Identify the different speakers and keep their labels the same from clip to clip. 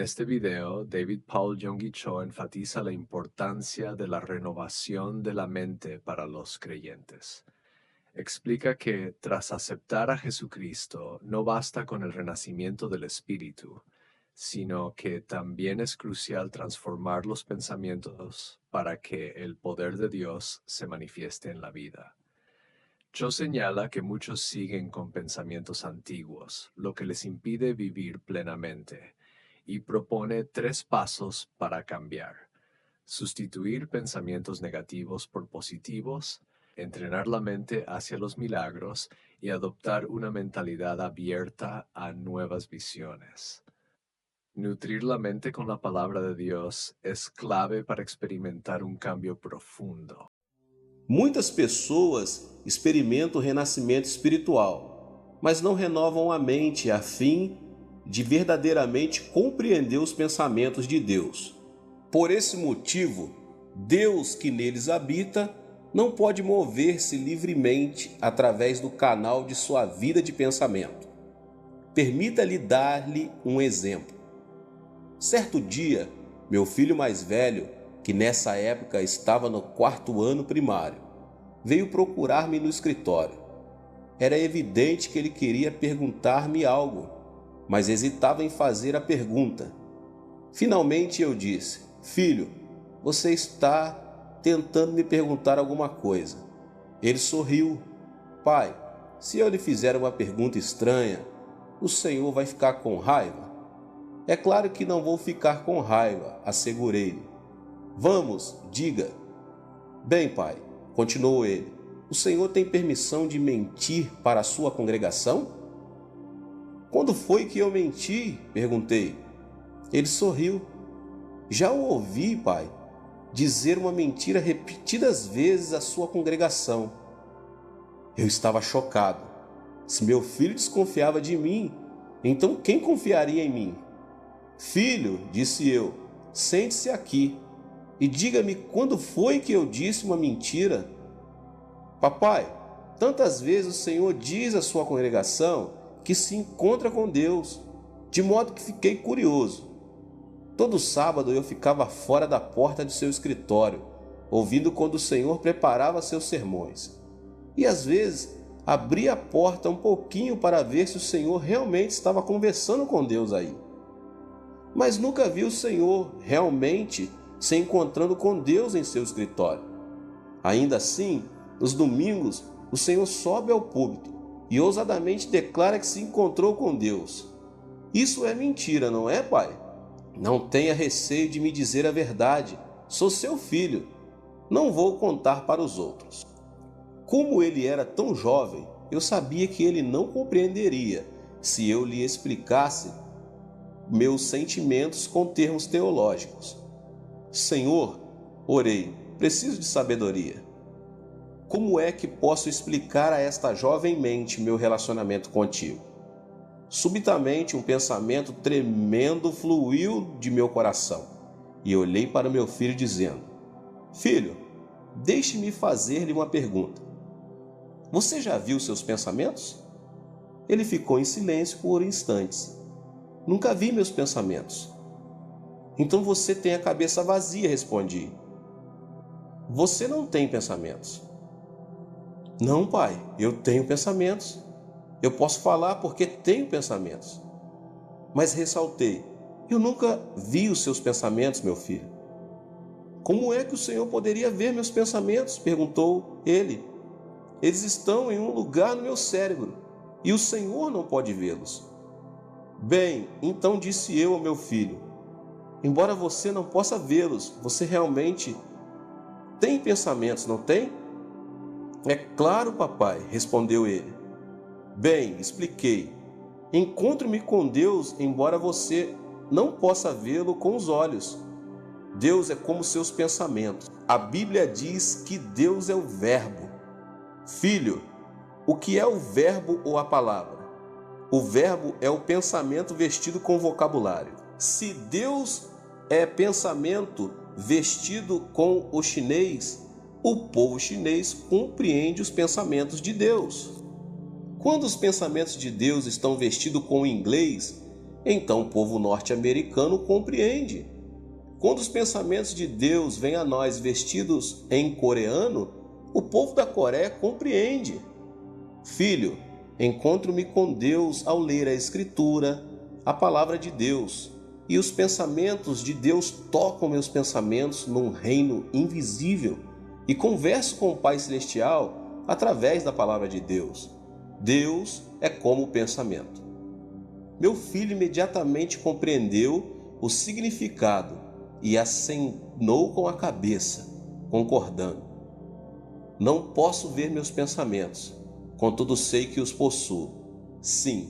Speaker 1: este video, David Paul Yonggi Cho enfatiza la importancia de la renovación de la mente para los creyentes. Explica que tras aceptar a Jesucristo no basta con el renacimiento del espíritu, sino que también es crucial transformar los pensamientos para que el poder de Dios se manifieste en la vida. Cho señala que muchos siguen con pensamientos antiguos, lo que les impide vivir plenamente, y propone 3 pasos para cambiar: sustituir pensamientos negativos por positivos, entrenar la mente hacia los milagros y adoptar una mentalidad abierta a nuevas visiones. Nutrir la mente con la palabra de Dios es clave para experimentar un cambio profundo.
Speaker 2: Muitas pessoas experimentam o renascimento espiritual, mas não renovam a mente a fim de verdadeiramente compreender os pensamentos de Deus. Por esse motivo, Deus que neles habita não pode mover-se livremente através do canal de sua vida de pensamento. Permita-lhe dar-lhe um exemplo. Certo dia, meu filho mais velho, que nessa época estava no 4º ano primário, veio procurar-me no escritório. Era evidente que ele queria perguntar-me algo, mas hesitava em fazer a pergunta. Finalmente eu disse: "Filho, você está tentando me perguntar alguma coisa." Ele sorriu. "Pai, se eu lhe fizer uma pergunta estranha, o senhor vai ficar com raiva?" "É claro que não vou ficar com raiva", assegurei-lhe. "Vamos, diga." "Bem, pai", continuou ele, "o senhor tem permissão de mentir para a sua congregação?" "Quando foi que eu menti?" perguntei. Ele sorriu. "Já o ouvi, pai, dizer uma mentira repetidas vezes à sua congregação." Eu estava chocado. Se meu filho desconfiava de mim, então quem confiaria em mim? "Filho", disse eu, "sente-se aqui e diga-me quando foi que eu disse uma mentira." "Papai, tantas vezes o senhor diz à sua congregação que se encontra com Deus, de modo que fiquei curioso. Todo sábado eu ficava fora da porta de seu escritório, ouvindo quando o senhor preparava seus sermões. E às vezes abria a porta um pouquinho para ver se o senhor realmente estava conversando com Deus aí. Mas nunca vi o senhor realmente se encontrando com Deus em seu escritório. Ainda assim, nos domingos, o senhor sobe ao púlpito e ousadamente declara que se encontrou com Deus. Isso é mentira, não é, pai? Não tenha receio de me dizer a verdade. Sou seu filho. Não vou contar para os outros." Como ele era tão jovem, eu sabia que ele não compreenderia se eu lhe explicasse meus sentimentos com termos teológicos. "Senhor", orei, "preciso de sabedoria. Como é que posso explicar a esta jovem mente meu relacionamento contigo?" Subitamente um pensamento tremendo fluiu de meu coração e olhei para meu filho dizendo: "Filho, deixe-me fazer-lhe uma pergunta. Você já viu seus pensamentos?" Ele ficou em silêncio por instantes. "Nunca vi meus pensamentos." "Então você tem a cabeça vazia", respondi. "Você não tem pensamentos." "Não, pai, eu tenho pensamentos. Eu posso falar porque tenho pensamentos." Mas ressaltei: "Eu nunca vi os seus pensamentos, meu filho." "Como é que o senhor poderia ver meus pensamentos?" perguntou ele. "Eles estão em um lugar no meu cérebro e o senhor não pode vê-los." "Bem, então disse eu ao meu filho: embora você não possa vê-los, você realmente tem pensamentos, não tem?" "É claro, papai", respondeu ele. "Bem", expliquei, "encontro-me com Deus embora você não possa vê-lo com os olhos. Deus é como seus pensamentos. A Bíblia diz que Deus é o Verbo." "Filho, o que é o verbo ou a palavra?" "O verbo é o pensamento vestido com vocabulário." Se Deus é pensamento vestido com o chinês, o povo chinês compreende os pensamentos de Deus. Quando os pensamentos de Deus estão vestidos com o inglês, Então o povo norte-americano compreende. Quando os pensamentos de Deus vêm a nós vestidos em coreano, o povo da Coreia compreende. Filho, encontro-me com Deus ao ler a Escritura, a palavra de Deus, e os pensamentos de Deus tocam meus pensamentos num reino invisível e converso com o Pai Celestial através da palavra de Deus. Deus é como o pensamento. Meu filho imediatamente compreendeu o significado e acenou com a cabeça, concordando. Não posso ver meus pensamentos, contudo sei que os possuo. Sim,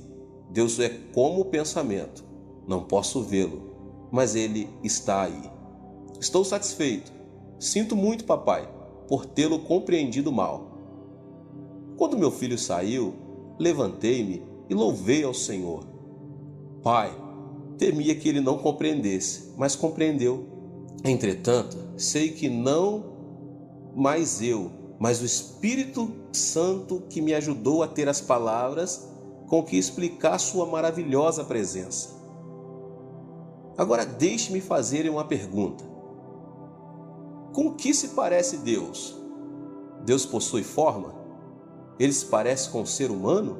Speaker 2: Deus é como o pensamento. Não posso vê-lo, mas ele está aí. Estou satisfeito. Sinto muito, papai, por tê-lo compreendido mal. Quando meu filho saiu, levantei-me e louvei ao Senhor. Pai, temia que ele não compreendesse, mas compreendeu. Entretanto, sei que não mais eu, mas o Espírito Santo que me ajudou a ter as palavras com que explicar sua maravilhosa presença. Agora deixe-me fazer uma pergunta. Com que se parece Deus? Deus possui forma? Ele se parece com o ser humano?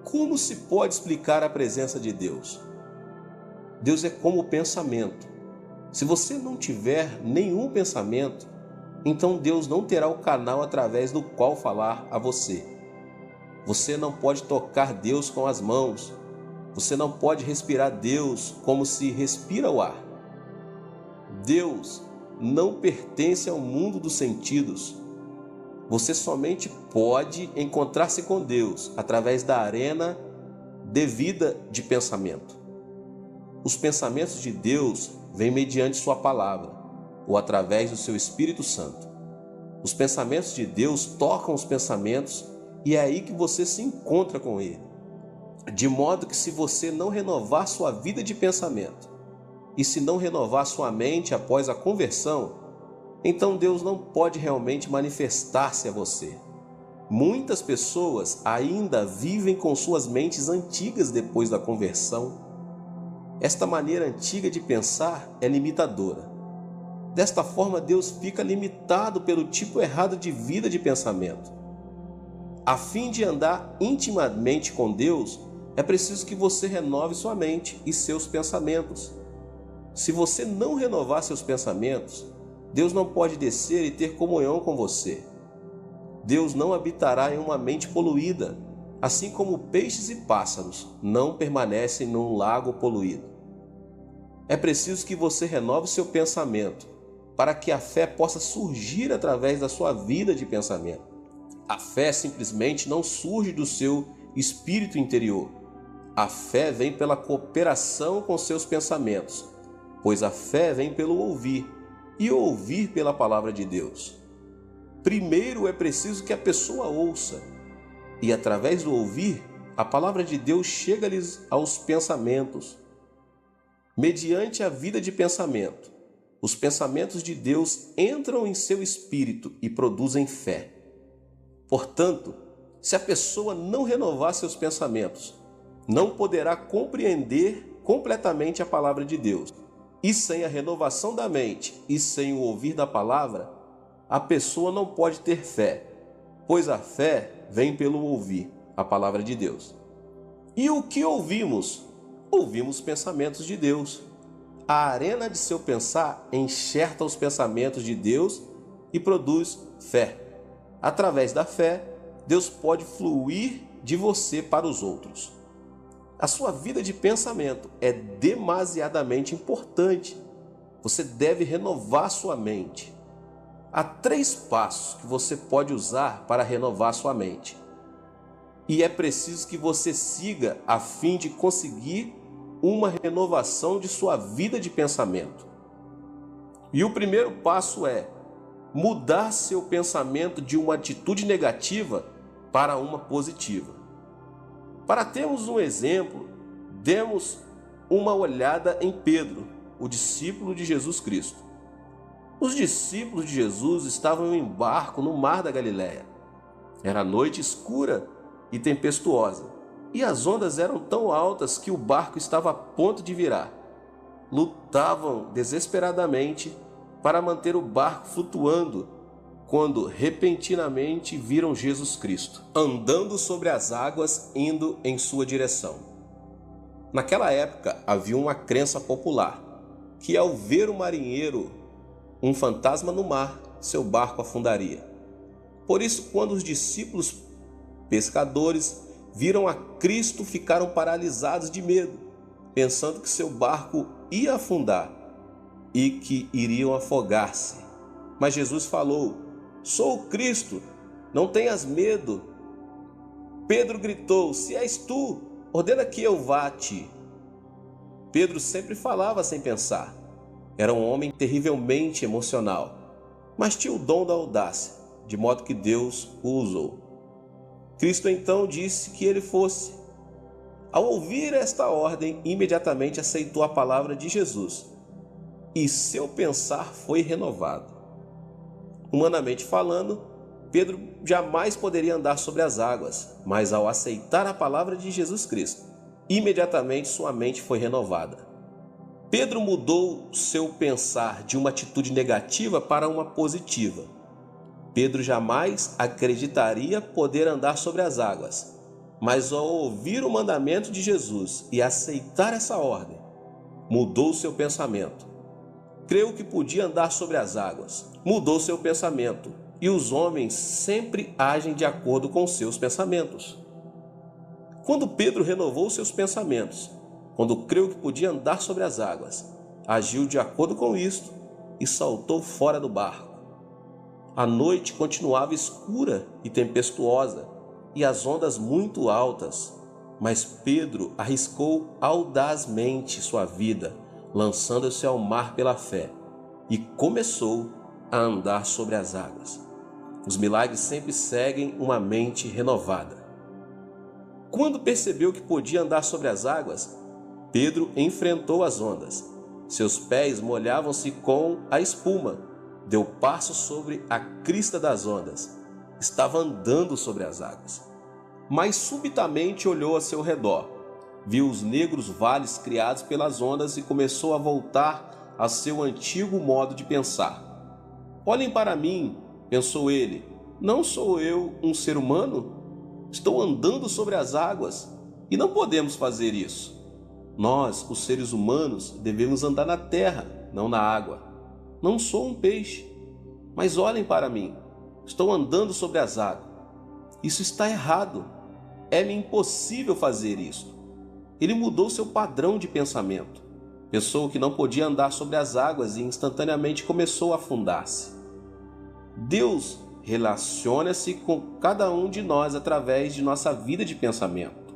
Speaker 2: Como se pode explicar a presença de Deus? Deus é como o pensamento. Se você não tiver nenhum pensamento, então Deus não terá o canal através do qual falar a você. Você não pode tocar Deus com as mãos. Você não pode respirar Deus como se respira o ar. Deus não pertence ao mundo dos sentidos. Você somente pode encontrar-se com Deus através da arena devida de pensamento. Os pensamentos de Deus vêm mediante sua palavra ou através do seu Espírito Santo. Os pensamentos de Deus tocam os pensamentos e é aí que você se encontra com Ele. De modo que se você não renovar sua vida de pensamento e se não renovar sua mente após a conversão, então Deus não pode realmente manifestar-se a você. Muitas pessoas ainda vivem com suas mentes antigas depois da conversão. Esta maneira antiga de pensar é limitadora. Desta forma, Deus fica limitado pelo tipo errado de vida de pensamento. A fim de andar intimamente com Deus, é preciso que você renove sua mente e seus pensamentos. Se você não renovar seus pensamentos, Deus não pode descer e ter comunhão com você. Deus não habitará em uma mente poluída, assim como peixes e pássaros não permanecem num lago poluído. É preciso que você renove seu pensamento para que a fé possa surgir através da sua vida de pensamento. A fé simplesmente não surge do seu espírito interior. A fé vem pela cooperação com seus pensamentos, pois a fé vem pelo ouvir, e ouvir pela palavra de Deus. Primeiro é preciso que a pessoa ouça, e através do ouvir, a palavra de Deus chega-lhes aos pensamentos. Mediante a vida de pensamento, os pensamentos de Deus entram em seu espírito e produzem fé. Portanto, se a pessoa não renovar seus pensamentos, não poderá compreender completamente a palavra de Deus. E sem a renovação da mente e sem o ouvir da palavra, a pessoa não pode ter fé, pois a fé vem pelo ouvir a palavra de Deus. E o que ouvimos? Ouvimos pensamentos de Deus. A arena de seu pensar enxerta os pensamentos de Deus e produz fé. Através da fé, Deus pode fluir de você para os outros. A sua vida de pensamento é demasiadamente importante. Você deve renovar sua mente. Há 3 passos que você pode usar para renovar sua mente. E é preciso que você siga a fim de conseguir uma renovação de sua vida de pensamento. E o primeiro passo é mudar seu pensamento de uma atitude negativa para uma positiva. Para termos um exemplo, demos uma olhada em Pedro, o discípulo de Jesus Cristo. Os discípulos de Jesus estavam em barco no mar da Galileia. Era noite escura e tempestuosa. e as ondas eram tão altas que o barco estava a ponto de virar. Lutavam desesperadamente para manter o barco flutuando, quando repentinamente viram Jesus Cristo, andando sobre as águas, indo em sua direção. Naquela época havia uma crença popular, que ao ver o marinheiro, um fantasma no mar, seu barco afundaria. Por isso, quando os discípulos pescadores viram a Cristo, ficaram paralisados de medo, pensando que seu barco ia afundar e que iriam afogar-se. Mas Jesus falou: "Sou o Cristo, não tenhas medo." Pedro gritou: "Se és tu, ordena que eu vá a ti." Pedro sempre falava sem pensar. Era um homem terrivelmente emocional, mas tinha o dom da audácia, de modo que Deus o usou. Cristo então disse que ele fosse. Ao ouvir esta ordem, imediatamente aceitou a palavra de Jesus, e seu pensar foi renovado. Humanamente falando, Pedro jamais poderia andar sobre as águas, mas ao aceitar a palavra de Jesus Cristo, imediatamente sua mente foi renovada. Pedro mudou seu pensar de uma atitude negativa para uma positiva. Pedro jamais acreditaria poder andar sobre as águas, mas ao ouvir o mandamento de Jesus e aceitar essa ordem, mudou seu pensamento. Creu que podia andar sobre as águas, mudou seu pensamento, e os homens sempre agem de acordo com seus pensamentos. Quando Pedro renovou seus pensamentos, quando creu que podia andar sobre as águas, agiu de acordo com isto e saltou fora do barco. A noite continuava escura e tempestuosa, e as ondas muito altas, mas Pedro arriscou audazmente sua vida, lançando-se ao mar pela fé, e começou a andar sobre as águas. Os milagres sempre seguem uma mente renovada. Quando percebeu que podia andar sobre as águas, Pedro enfrentou as ondas. Seus pés molhavam-se com a espuma. Deu passo sobre a crista das ondas. Estava andando sobre as águas. Mas subitamente olhou a seu redor. Viu os negros vales criados pelas ondas e começou a voltar a seu antigo modo de pensar. "Olhem para mim", pensou ele. "Não sou eu um ser humano? Estou andando sobre as águas e não podemos fazer isso. Nós, os seres humanos, devemos andar na terra, não na água. Não sou um peixe, mas olhem para mim. Estou andando sobre as águas. Isso está errado. É-me impossível fazer isso." Ele mudou seu padrão de pensamento. Pensou que não podia andar sobre as águas e instantaneamente começou a afundar-se. Deus relaciona-se com cada um de nós através de nossa vida de pensamento.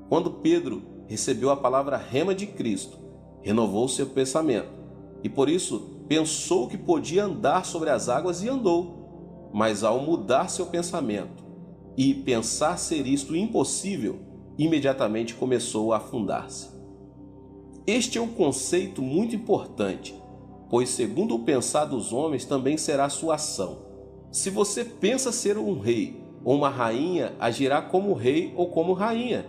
Speaker 2: Quando Pedro recebeu a palavra rema de Cristo, renovou seu pensamento e por isso pensou que podia andar sobre as águas e andou. Mas ao mudar seu pensamento e pensar ser isto impossível, imediatamente começou a afundar-se. Este é um conceito muito importante, pois segundo o pensar dos homens também será sua ação. Se você pensa ser um rei ou uma rainha, agirá como rei ou como rainha.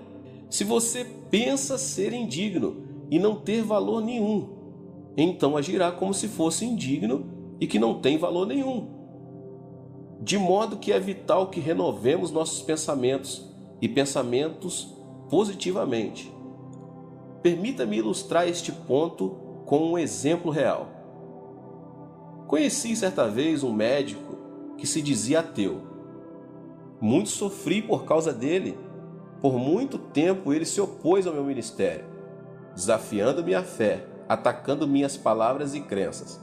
Speaker 2: Se você pensa ser indigno e não ter valor nenhum, então agirá como se fosse indigno e que não tem valor nenhum. De modo que é vital que renovemos nossos pensamentos e pensamentos positivamente. Permita-me ilustrar este ponto com um exemplo real. Conheci certa vez um médico que se dizia ateu. Muito sofri por causa dele. Por muito tempo ele se opôs ao meu ministério, desafiando minha fé, atacando minhas palavras e crenças.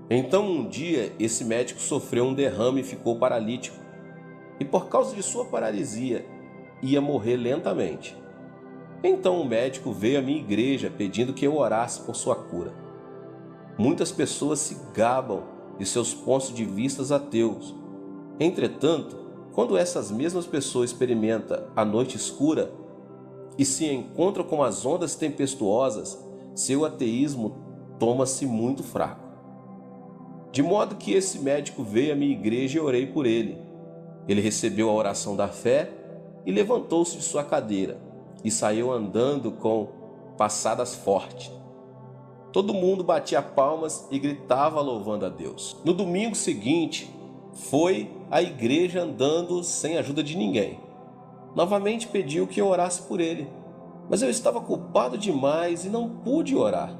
Speaker 2: Então um dia esse médico sofreu um derrame e ficou paralítico. E por causa de sua paralisia, ia morrer lentamente. Então o médico veio à minha igreja pedindo que eu orasse por sua cura. Muitas pessoas se gabam de seus pontos de vista ateus. Entretanto, quando essas mesmas pessoas experimentam a noite escura e se encontram com as ondas tempestuosas, seu ateísmo torna-se muito fraco. De modo que esse médico veio à minha igreja e orei por ele. Ele recebeu a oração da fé e levantou-se de sua cadeira. e saiu andando com passadas fortes. Todo mundo batia palmas e gritava louvando a Deus. No domingo seguinte, foi à igreja andando sem ajuda de ninguém. Novamente pediu que eu orasse por ele, mas eu estava culpado demais e não pude orar.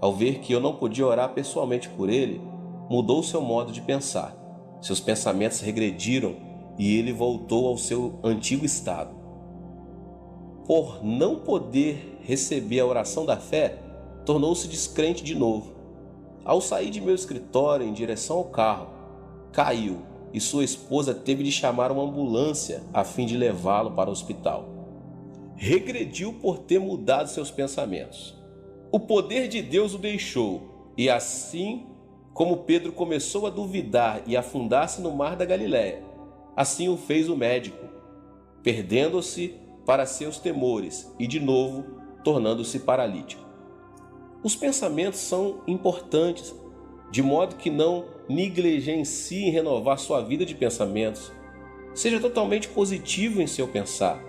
Speaker 2: Ao ver que eu não podia orar pessoalmente por ele, mudou seu modo de pensar. Seus pensamentos regrediram e ele voltou ao seu antigo estado. Por não poder receber a oração da fé, tornou-se descrente de novo. Ao sair de meu escritório em direção ao carro, caiu e sua esposa teve de chamar uma ambulância a fim de levá-lo para o hospital. Regrediu por ter mudado seus pensamentos. O poder de Deus o deixou, e assim como Pedro começou a duvidar e afundar-se no mar da Galileia, assim o fez o médico, perdendo-se para seus temores e de novo tornando-se paralítico. Os pensamentos são importantes, de modo que não negligencie em renovar sua vida de pensamentos. Seja totalmente positivo em seu pensar.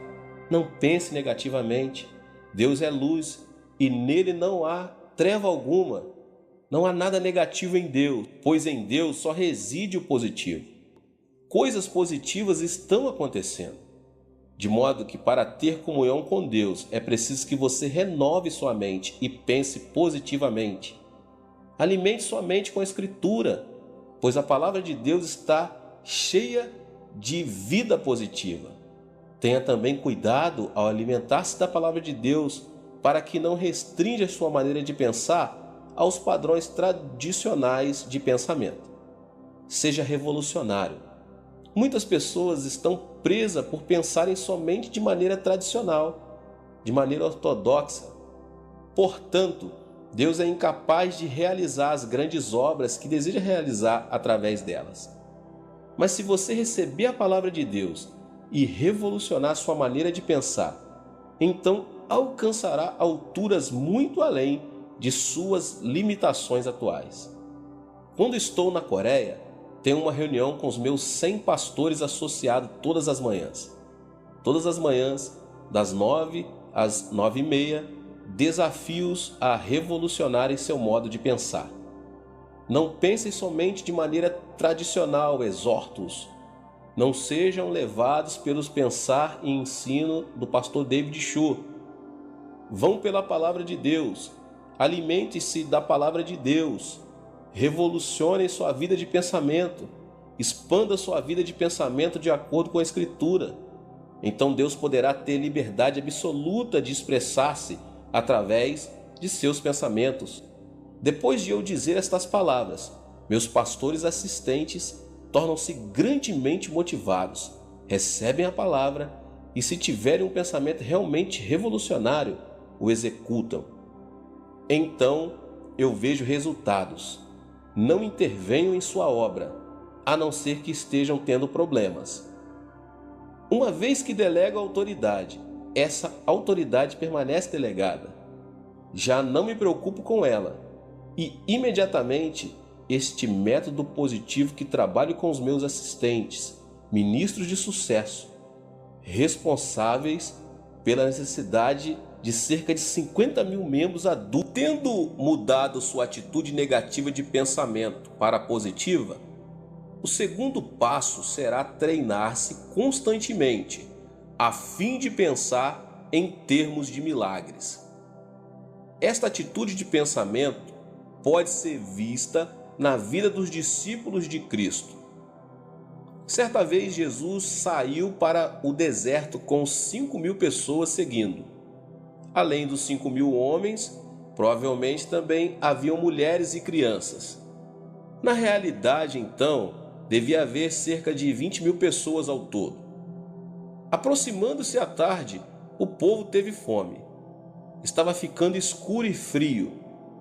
Speaker 2: Não pense negativamente. Deus é luz e nele não há treva alguma. Não há nada negativo em Deus, pois em Deus só reside o positivo. Coisas positivas estão acontecendo. De modo que para ter comunhão com Deus é preciso que você renove sua mente e pense positivamente. Alimente sua mente com a Escritura, pois a palavra de Deus está cheia de vida positiva. Tenha também cuidado ao alimentar-se da palavra de Deus para que não restrinja sua maneira de pensar aos padrões tradicionais de pensamento. Seja revolucionário. Muitas pessoas estão presas por pensarem somente de maneira tradicional, de maneira ortodoxa. Portanto, Deus é incapaz de realizar as grandes obras que deseja realizar através delas. Mas se você receber a palavra de Deus e revolucionar sua maneira de pensar, então alcançará alturas muito além de suas limitações atuais. Quando estou na Coreia, tenho uma reunião com os meus 100 pastores associados todas as manhãs. Todas as manhãs, das 9 às 9h30, desafios a revolucionarem seu modo de pensar. Não pensem somente de maneira tradicional, exortos. Não sejam levados pelos pensar e ensino do pastor David Chu. Vão pela palavra de Deus. Alimente-se da palavra de Deus. Revolucione sua vida de pensamento. Expanda sua vida de pensamento de acordo com a Escritura. Então Deus poderá ter liberdade absoluta de expressar-se através de seus pensamentos. Depois de eu dizer estas palavras, meus pastores assistentes tornam-se grandemente motivados, recebem a palavra e, se tiverem um pensamento realmente revolucionário, o executam. Então eu vejo resultados. Não intervenho em sua obra, a não ser que estejam tendo problemas. Uma vez que delego a autoridade, essa autoridade permanece delegada. Já não me preocupo com ela e imediatamente este método positivo que trabalho com os meus assistentes, ministros de sucesso, responsáveis pela necessidade de cerca de 50 mil membros adultos, tendo mudado sua atitude negativa de pensamento para positiva, o segundo passo será treinar-se constantemente, a fim de pensar em termos de milagres. Esta atitude de pensamento pode ser vista na vida dos discípulos de Cristo. Certa vez Jesus saiu para o deserto com 5.000 pessoas seguindo. Além dos 5.000 homens, provavelmente também haviam mulheres e crianças. Na realidade, então, devia haver cerca de 20.000 pessoas ao todo. Aproximando-se a tarde, o povo teve fome. Estava ficando escuro e frio,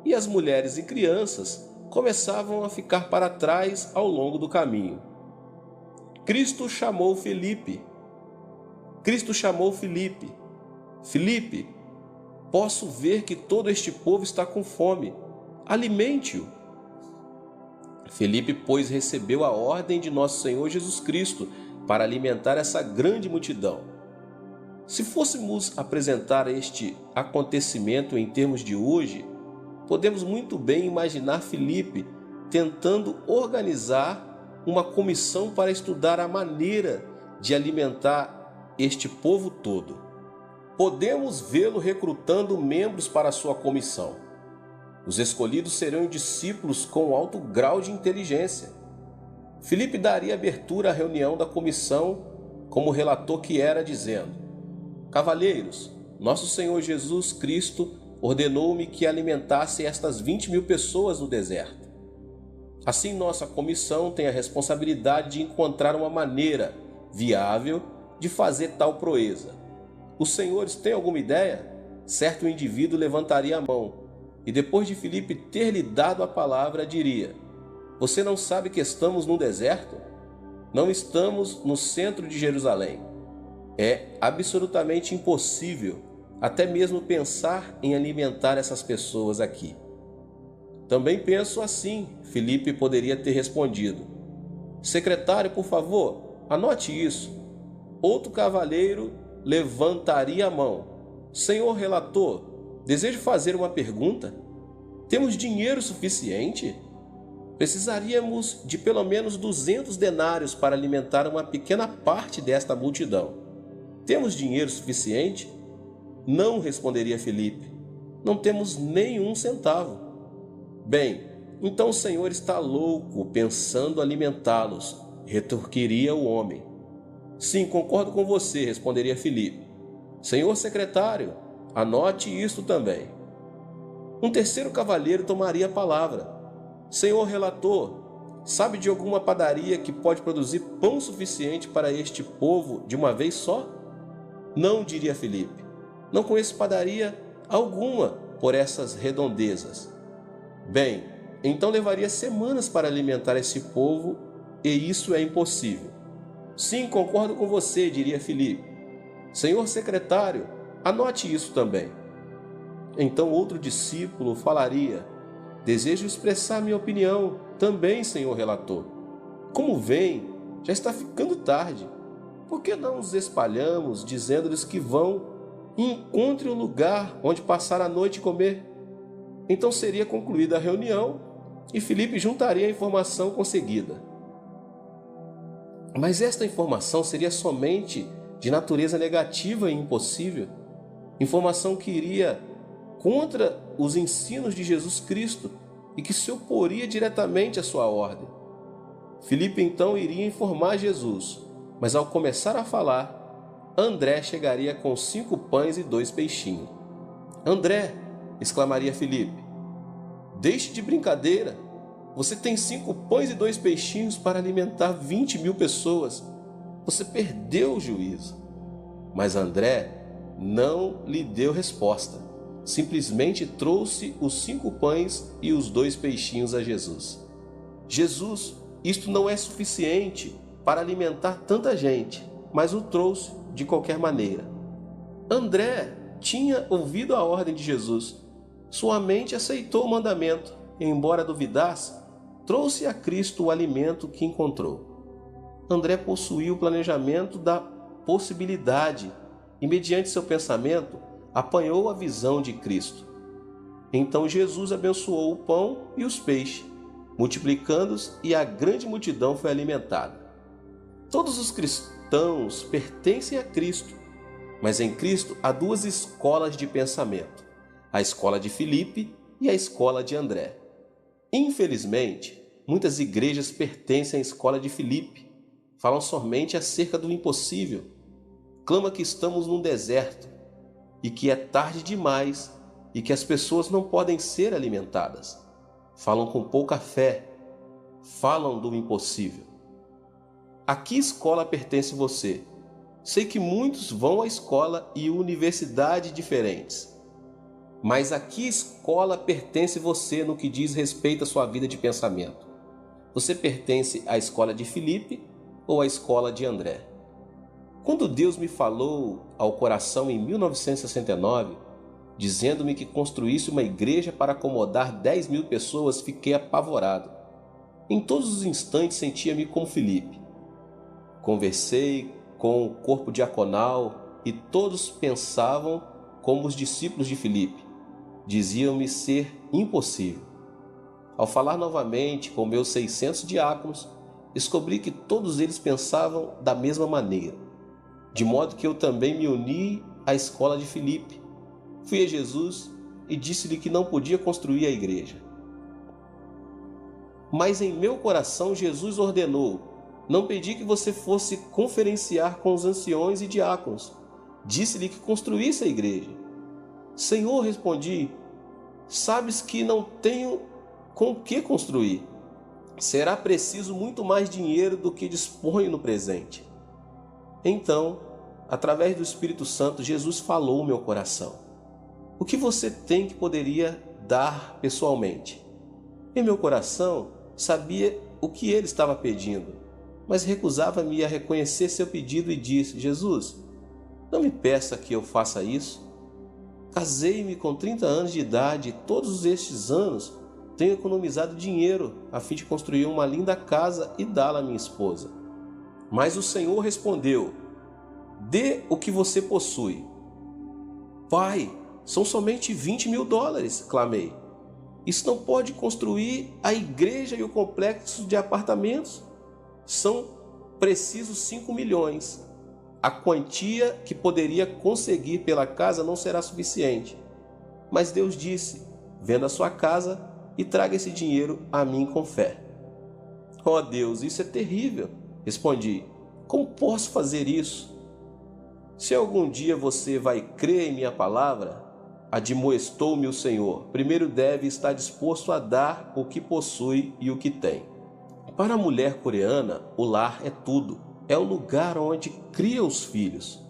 Speaker 2: e as mulheres e crianças começavam a ficar para trás ao longo do caminho. Cristo chamou Filipe. Filipe, posso ver que todo este povo está com fome. Alimente-o. Filipe, pois, recebeu a ordem de nosso Senhor Jesus Cristo para alimentar essa grande multidão. Se fôssemos apresentar este acontecimento em termos de hoje, podemos muito bem imaginar Filipe tentando organizar uma comissão para estudar a maneira de alimentar este povo todo. Podemos vê-lo recrutando membros para sua comissão. Os escolhidos serão discípulos com alto grau de inteligência. Filipe daria abertura à reunião da comissão como relator que era, dizendo: Cavalheiros, nosso Senhor Jesus Cristo ordenou-me que alimentasse estas 20.000 pessoas no deserto. Assim, nossa comissão tem a responsabilidade de encontrar uma maneira viável de fazer tal proeza. Os senhores têm alguma ideia? Certo indivíduo levantaria a mão e, depois de Filipe ter lhe dado a palavra, diria: Você não sabe que estamos num deserto? Não estamos no centro de Jerusalém. É absolutamente impossível até mesmo pensar em alimentar essas pessoas aqui. Também penso assim, Filipe poderia ter respondido. Secretário, por favor, anote isso. Outro cavalheiro levantaria a mão. Senhor relator, desejo fazer uma pergunta. Temos dinheiro suficiente? Precisaríamos de pelo menos 200 denários para alimentar uma pequena parte desta multidão. Temos dinheiro suficiente? Não, responderia Filipe. Não temos nenhum centavo. Bem, então o Senhor está louco pensando alimentá-los, retorquiria o homem. Sim, concordo com você, responderia Filipe. Senhor secretário, anote isto também. Um terceiro cavalheiro tomaria a palavra. Senhor relator, sabe de alguma padaria que pode produzir pão suficiente para este povo de uma vez só? Não, diria Filipe. Não conheço padaria alguma por essas redondezas. Bem, então levaria semanas para alimentar esse povo e isso é impossível. Sim, concordo com você, diria Filipe. Senhor secretário, anote isso também. Então outro discípulo falaria: Desejo expressar minha opinião também, senhor relator. Como vem, já está ficando tarde. Por que não nos espalhamos, dizendo-lhes que vão e encontrem um lugar onde passar a noite e comer? Então seria concluída a reunião e Filipe juntaria a informação conseguida. Mas esta informação seria somente de natureza negativa e impossível. Informação que iria contra os ensinos de Jesus Cristo e que se oporia diretamente à sua ordem. Filipe então iria informar Jesus, mas ao começar a falar, André chegaria com 5 pães e 2 peixinhos. André, exclamaria Filipe, deixe de brincadeira. Você tem 5 pães e 2 peixinhos para alimentar 20.000 pessoas. Você perdeu o juízo. Mas André não lhe deu resposta. Simplesmente trouxe os 5 pães e os 2 peixinhos a Jesus. Jesus, isto não é suficiente para alimentar tanta gente, mas o trouxe de qualquer maneira. André tinha ouvido a ordem de Jesus. Sua mente aceitou o mandamento e, embora duvidasse, trouxe a Cristo o alimento que encontrou. André possuía o planejamento da possibilidade e, mediante seu pensamento, apanhou a visão de Cristo. Então Jesus abençoou o pão e os peixes, multiplicando-os, e a grande multidão foi alimentada. Todos os cristãos pertencem a Cristo, mas em Cristo há 2 escolas de pensamento, a escola de Filipe e a escola de André. Infelizmente, muitas igrejas pertencem à escola de Filipe, falam somente acerca do impossível, clamam que estamos num deserto e que é tarde demais e que as pessoas não podem ser alimentadas. Falam com pouca fé, falam do impossível. A que escola pertence você? Sei que muitos vão à escola e universidade diferentes. Mas a que escola pertence você no que diz respeito à sua vida de pensamento? Você pertence à escola de Filipe ou à escola de André? Quando Deus me falou ao coração em 1969, dizendo-me que construísse uma igreja para acomodar 10.000 pessoas, fiquei apavorado. Em todos os instantes sentia-me como Filipe. Conversei com o corpo diaconal e todos pensavam como os discípulos de Filipe. Diziam-me ser impossível. Ao falar novamente com meus 600 diáconos, descobri que todos eles pensavam da mesma maneira, de modo que eu também me uni à escola de Filipe. Fui a Jesus e disse-lhe que não podia construir a igreja. Mas em meu coração Jesus ordenou: não pedi que você fosse conferenciar com os anciões e diáconos. Disse-lhe que construísse a igreja. Senhor, respondi, sabes que não tenho com o que construir. Será preciso muito mais dinheiro do que disponho no presente. Então, através do Espírito Santo, Jesus falou ao meu coração: o que você tem que poderia dar pessoalmente? Em meu coração, sabia o que ele estava pedindo, mas recusava-me a reconhecer seu pedido e disse: Jesus, não me peça que eu faça isso. Casei-me com 30 anos de idade e todos estes anos tenho economizado dinheiro a fim de construir uma linda casa e dá-la à minha esposa. Mas o Senhor respondeu: dê o que você possui. Pai, são somente $20.000, clamei. Isso não pode construir a igreja e o complexo de apartamentos. São precisos 5 milhões. A quantia que poderia conseguir pela casa não será suficiente. Mas Deus disse: venda a sua casa e traga esse dinheiro a mim com fé. Oh Deus, isso é terrível, respondi. Como posso fazer isso? Se algum dia você vai crer em minha palavra, admoestou-me o Senhor, primeiro deve estar disposto a dar o que possui e o que tem. Para a mulher coreana, o lar é tudo. É o lugar onde cria os filhos.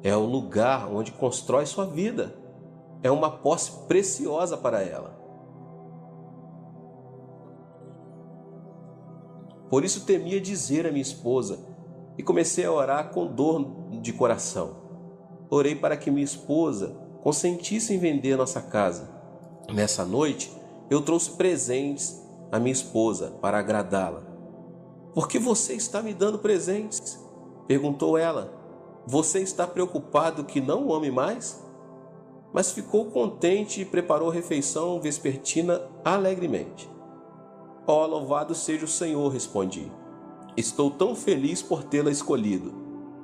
Speaker 2: É o lugar onde constrói sua vida. É uma posse preciosa para ela. Por isso temia dizer à minha esposa e comecei a orar com dor de coração. Orei para que minha esposa consentisse em vender nossa casa. Nessa noite, eu trouxe presentes à minha esposa para agradá-la. Por que você está me dando presentes? Perguntou ela. Você está preocupado que não o ame mais? Mas ficou contente e preparou a refeição vespertina alegremente. Oh, louvado seja o Senhor, respondi. Estou tão feliz por tê-la escolhido.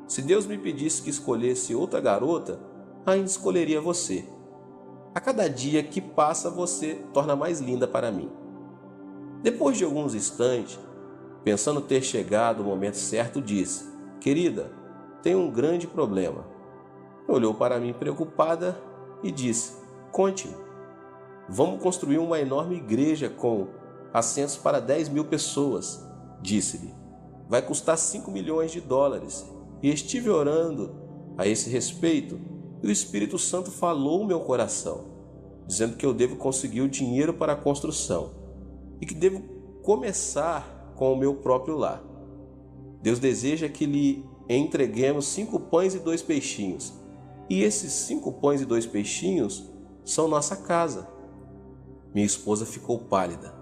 Speaker 2: Se Deus me pedisse que escolhesse outra garota, ainda escolheria você. A cada dia que passa, você torna mais linda para mim. Depois de alguns instantes, pensando ter chegado o momento certo, disse: querida, tenho um grande problema. Olhou para mim preocupada e disse: conte-me. Vamos construir uma enorme igreja com assentos para 10.000 pessoas, disse-lhe. Vai custar $5 milhões. E estive orando a esse respeito e o Espírito Santo falou no meu coração, dizendo que eu devo conseguir o dinheiro para a construção e que devo começar com o meu próprio lar. Deus deseja que lhe entreguemos 5 pães e 2 peixinhos. E esses 5 pães e 2 peixinhos são nossa casa. Minha esposa ficou pálida.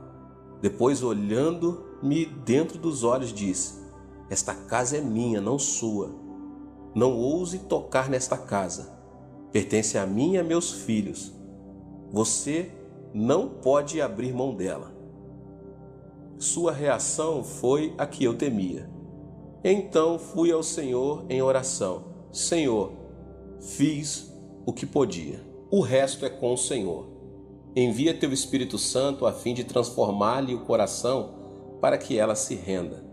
Speaker 2: Depois, olhando-me dentro dos olhos, disse: esta casa é minha, não sua. Não ouse tocar nesta casa. Pertence a mim e a meus filhos. Você não pode abrir mão dela. Sua reação foi a que eu temia. Então fui ao Senhor em oração. Senhor, fiz o que podia. O resto é com o Senhor. Envia teu Espírito Santo a fim de transformar-lhe o coração para que ela se renda.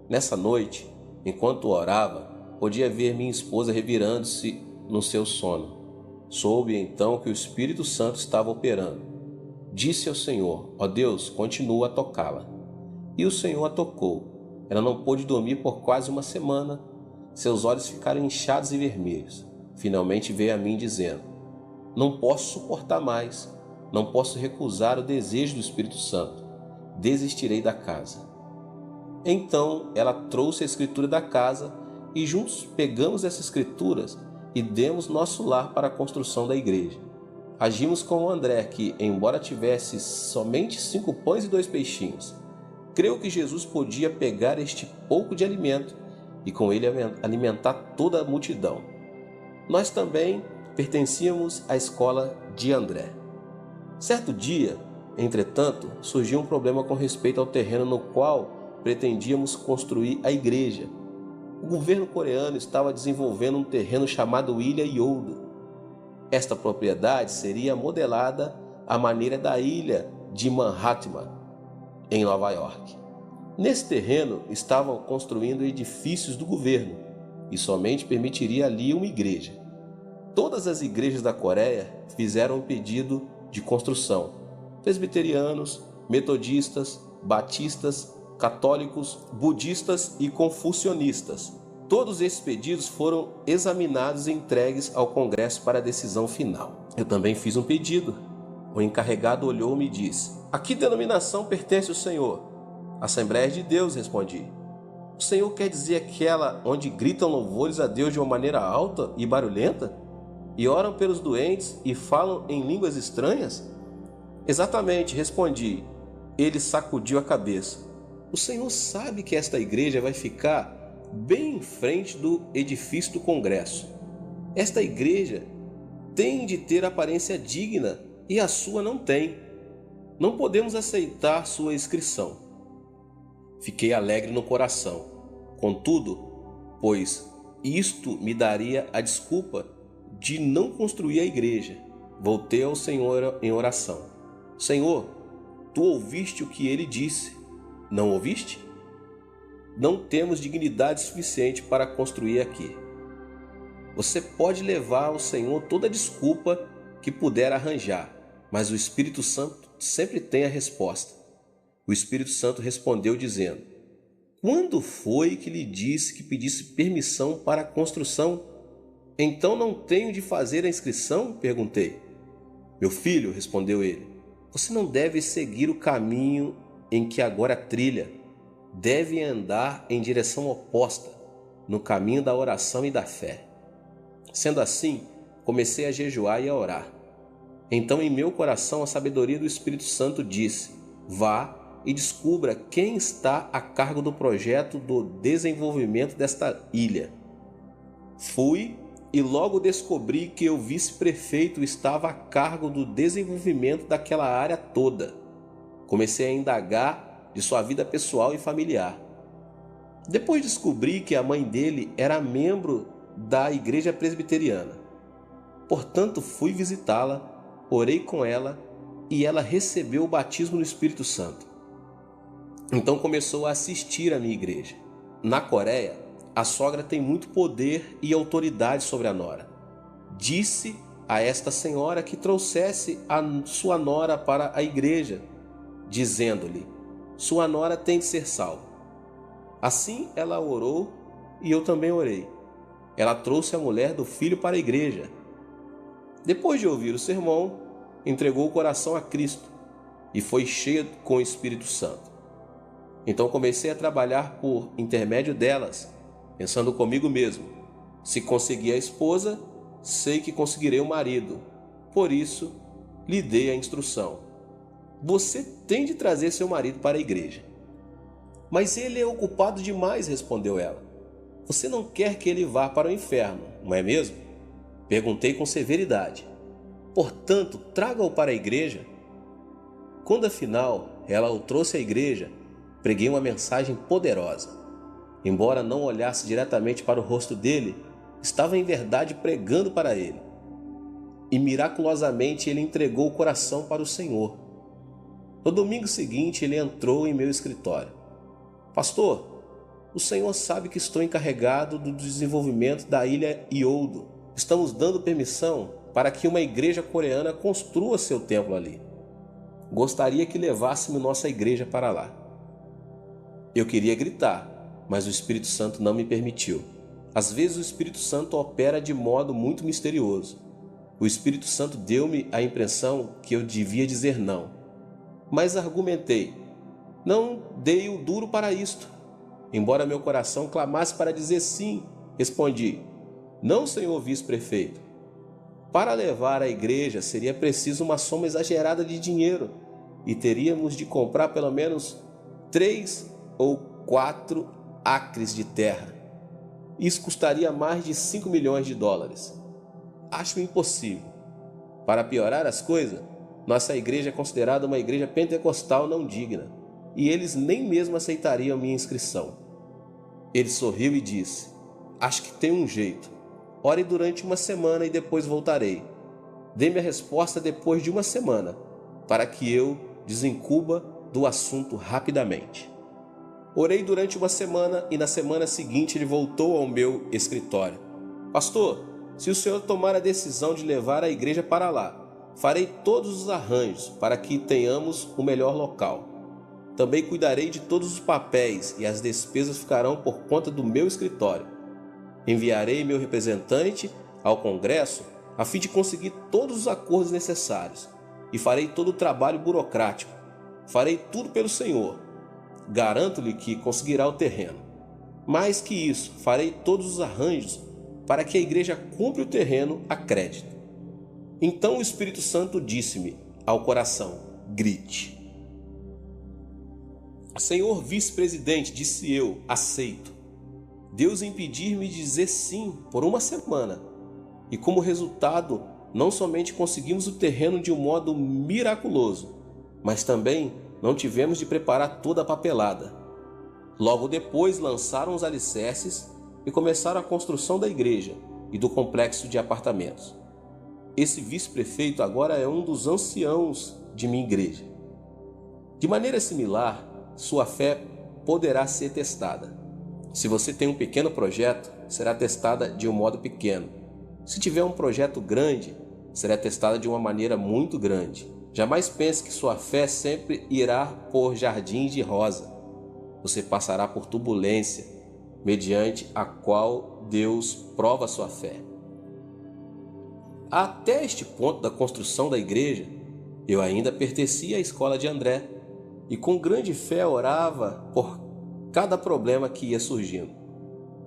Speaker 2: Nessa noite, enquanto orava, podia ver minha esposa revirando-se no seu sono. Soube então que o Espírito Santo estava operando. Disse ao Senhor: ó Deus, continua a tocá-la. E o Senhor a tocou. Ela não pôde dormir por quase uma semana. Seus olhos ficaram inchados e vermelhos. Finalmente veio a mim dizendo: não posso suportar mais. Não posso recusar o desejo do Espírito Santo. Desistirei da casa. Então ela trouxe a escritura da casa e juntos pegamos essas escrituras e demos nosso lar para a construção da igreja. Agimos com o André, que, embora tivesse somente 5 pães e 2 peixinhos, creu que Jesus podia pegar este pouco de alimento e com ele alimentar toda a multidão. Nós também pertencíamos à escola de André. Certo dia, entretanto, surgiu um problema com respeito ao terreno no qual pretendíamos construir a igreja. O governo coreano estava desenvolvendo um terreno chamado Ilha Yeoudo. Esta propriedade seria modelada à maneira da ilha de Manhattan, em Nova York. Nesse terreno estavam construindo edifícios do governo e somente permitiria ali uma igreja. Todas as igrejas da Coreia fizeram um pedido de construção. Presbiterianos, metodistas, batistas, católicos, budistas e confucionistas. Todos esses pedidos foram examinados e entregues ao Congresso para a decisão final. Eu também fiz um pedido. O encarregado olhou-me e disse: "A que denominação pertence o senhor?" "Assembleia de Deus", respondi. "O senhor quer dizer aquela onde gritam louvores a Deus de uma maneira alta e barulhenta? E oram pelos doentes e falam em línguas estranhas?" "Exatamente", respondi. Ele sacudiu a cabeça. "O senhor sabe que esta igreja vai ficar bem em frente do edifício do Congresso. Esta igreja tem de ter aparência digna e a sua não tem. Não podemos aceitar sua inscrição." Fiquei alegre no coração. Contudo, pois isto me daria a desculpa de não construir a igreja, voltei ao Senhor em oração. "Senhor, tu ouviste o que ele disse, não ouviste? Não temos dignidade suficiente para construir aqui. Você pode levar ao Senhor toda a desculpa que puder arranjar, mas o Espírito Santo sempre tem a resposta." O Espírito Santo respondeu dizendo: "Quando foi que lhe disse que pedisse permissão para a construção? Então não tenho de fazer a inscrição?" perguntei. "Meu filho", respondeu ele, "você não deve seguir o caminho em que agora trilha. Deve andar em direção oposta, no caminho da oração e da fé." Sendo assim, comecei a jejuar e a orar. Então em meu coração a sabedoria do Espírito Santo disse: "Vá e descubra quem está a cargo do projeto do desenvolvimento desta ilha." Fui e logo descobri que o vice-prefeito estava a cargo do desenvolvimento daquela área toda. Comecei a indagar de sua vida pessoal e familiar. Depois descobri que a mãe dele era membro da igreja presbiteriana. Portanto, fui visitá-la, orei com ela e ela recebeu o batismo no Espírito Santo. Então começou a assistir à minha igreja. Na Coreia, a sogra tem muito poder e autoridade sobre a nora. Disse a esta senhora que trouxesse a sua nora para a igreja, dizendo-lhe: "Sua nora tem de ser salva." Assim ela orou e eu também orei. Ela trouxe a mulher do filho para a igreja. Depois de ouvir o sermão, entregou o coração a Cristo e foi cheia com o Espírito Santo. Então comecei a trabalhar por intermédio delas, pensando comigo mesmo: se conseguir a esposa, sei que conseguirei o marido. Por isso, lhe dei a instrução: "Você tem de trazer seu marido para a igreja." "Mas ele é ocupado demais", respondeu ela. "Você não quer que ele vá para o inferno, não é mesmo?" Perguntei com severidade. "Portanto, traga-o para a igreja." Quando afinal ela o trouxe à igreja, preguei uma mensagem poderosa. Embora não olhasse diretamente para o rosto dele, estava em verdade pregando para ele. E miraculosamente ele entregou o coração para o Senhor. No domingo seguinte ele entrou em meu escritório. "Pastor, o senhor sabe que estou encarregado do desenvolvimento da ilha Yeoudo. Estamos dando permissão para que uma igreja coreana construa seu templo ali. Gostaria que levássemos nossa igreja para lá." Eu queria gritar, mas o Espírito Santo não me permitiu. Às vezes o Espírito Santo opera de modo muito misterioso. O Espírito Santo deu-me a impressão que eu devia dizer não. Mas argumentei: "Não dei o duro para isto." Embora meu coração clamasse para dizer sim, respondi: "Não, senhor vice-prefeito. Para levar a igreja seria preciso uma soma exagerada de dinheiro e teríamos de comprar pelo menos 3 ou 4 acres de terra. Isso custaria mais de 5 milhões de dólares. acho impossível. Para piorar as coisas, nossa igreja é considerada uma igreja pentecostal não digna, e eles nem mesmo aceitariam minha inscrição. Ele sorriu e disse: acho que tem um jeito. Ore durante uma semana e depois voltarei. Dê-me a resposta depois de uma semana, para que eu desencuba do assunto rapidamente. Orei durante uma semana e na semana seguinte ele voltou ao meu escritório. Pastor, se o senhor tomar a decisão de levar a igreja para lá, farei todos os arranjos para que tenhamos o melhor local. Também cuidarei de todos os papéis e as despesas ficarão por conta do meu escritório. Enviarei meu representante ao Congresso a fim de conseguir todos os acordos necessários e farei todo o trabalho burocrático. Farei tudo pelo Senhor. Garanto-lhe que conseguirá o terreno. Mais que isso, farei todos os arranjos para que a igreja compre o terreno a crédito. Então o Espírito Santo disse-me ao coração: grite. Senhor vice-presidente, disse eu, aceito. Deus impedir-me de dizer sim por uma semana. E como resultado, não somente conseguimos o terreno de um modo miraculoso, mas também não tivemos de preparar toda a papelada. Logo depois lançaram os alicerces e começaram a construção da igreja e do complexo de apartamentos. Esse vice-prefeito agora é um dos anciãos de minha igreja. De maneira similar, sua fé poderá ser testada. Se você tem um pequeno projeto, será testada de um modo pequeno. Se tiver um projeto grande, será testada de uma maneira muito grande. Jamais pense que sua fé sempre irá por jardins de rosa. Você passará por turbulência, mediante a qual Deus prova sua fé. Até este ponto da construção da igreja, eu ainda pertencia à escola de André e com grande fé orava por cada problema que ia surgindo.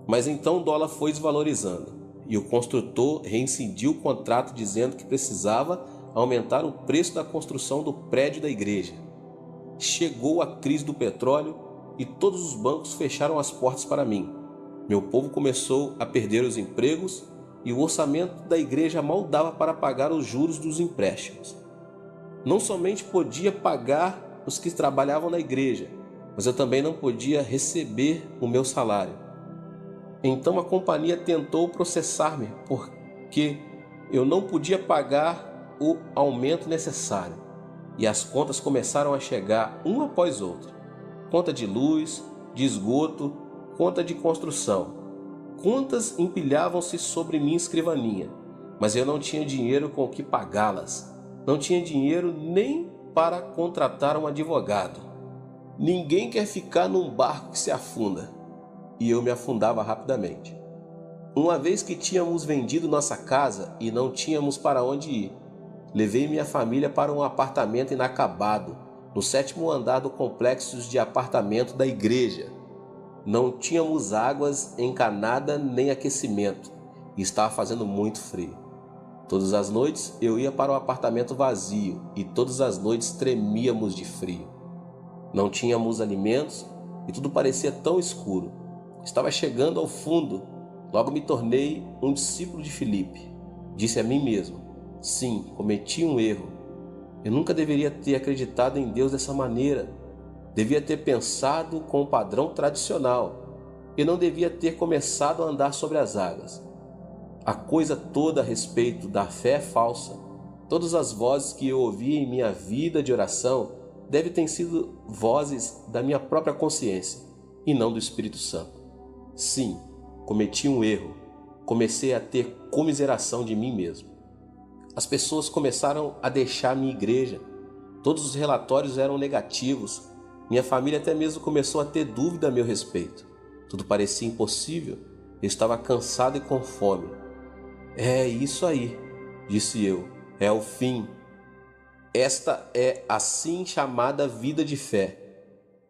Speaker 2: Mas então o dólar foi desvalorizando e o construtor reincidiu o contrato dizendo que precisava aumentar o preço da construção do prédio da igreja. Chegou a crise do petróleo e todos os bancos fecharam as portas para mim. Meu povo começou a perder os empregos e o orçamento da igreja mal dava para pagar os juros dos empréstimos. Não somente podia pagar os que trabalhavam na igreja, mas eu também não podia receber o meu salário. Então a companhia tentou processar-me porque eu não podia pagar o aumento necessário. E as contas começaram a chegar um após outro. Conta de luz, de esgoto, conta de construção. Contas empilhavam-se sobre minha escrivaninha, mas eu não tinha dinheiro com o que pagá-las. Não tinha dinheiro nem para contratar um advogado. Ninguém quer ficar num barco que se afunda. E eu me afundava rapidamente. Uma vez que tínhamos vendido nossa casa e não tínhamos para onde ir, levei minha família para um apartamento inacabado, no 7º andar do complexo de apartamento da igreja. Não tínhamos águas encanada nem aquecimento e estava fazendo muito frio. Todas as noites eu ia para o apartamento vazio e todas as noites tremíamos de frio. Não tínhamos alimentos e tudo parecia tão escuro. Estava chegando ao fundo. Logo me tornei um discípulo de Filipe. Disse a mim mesmo: sim, cometi um erro. Eu nunca deveria ter acreditado em Deus dessa maneira. Devia ter pensado com o padrão tradicional e não devia ter começado a andar sobre as águas. A coisa toda a respeito da fé é falsa. Todas as vozes que eu ouvi em minha vida de oração devem ter sido vozes da minha própria consciência e não do Espírito Santo. Sim, cometi um erro. Comecei a ter comiseração de mim mesmo. As pessoas começaram a deixar minha igreja. Todos os relatórios eram negativos. Minha família até mesmo começou a ter dúvida a meu respeito. Tudo parecia impossível. Eu estava cansado e com fome. É isso aí, disse eu. É o fim. Esta é assim chamada vida de fé.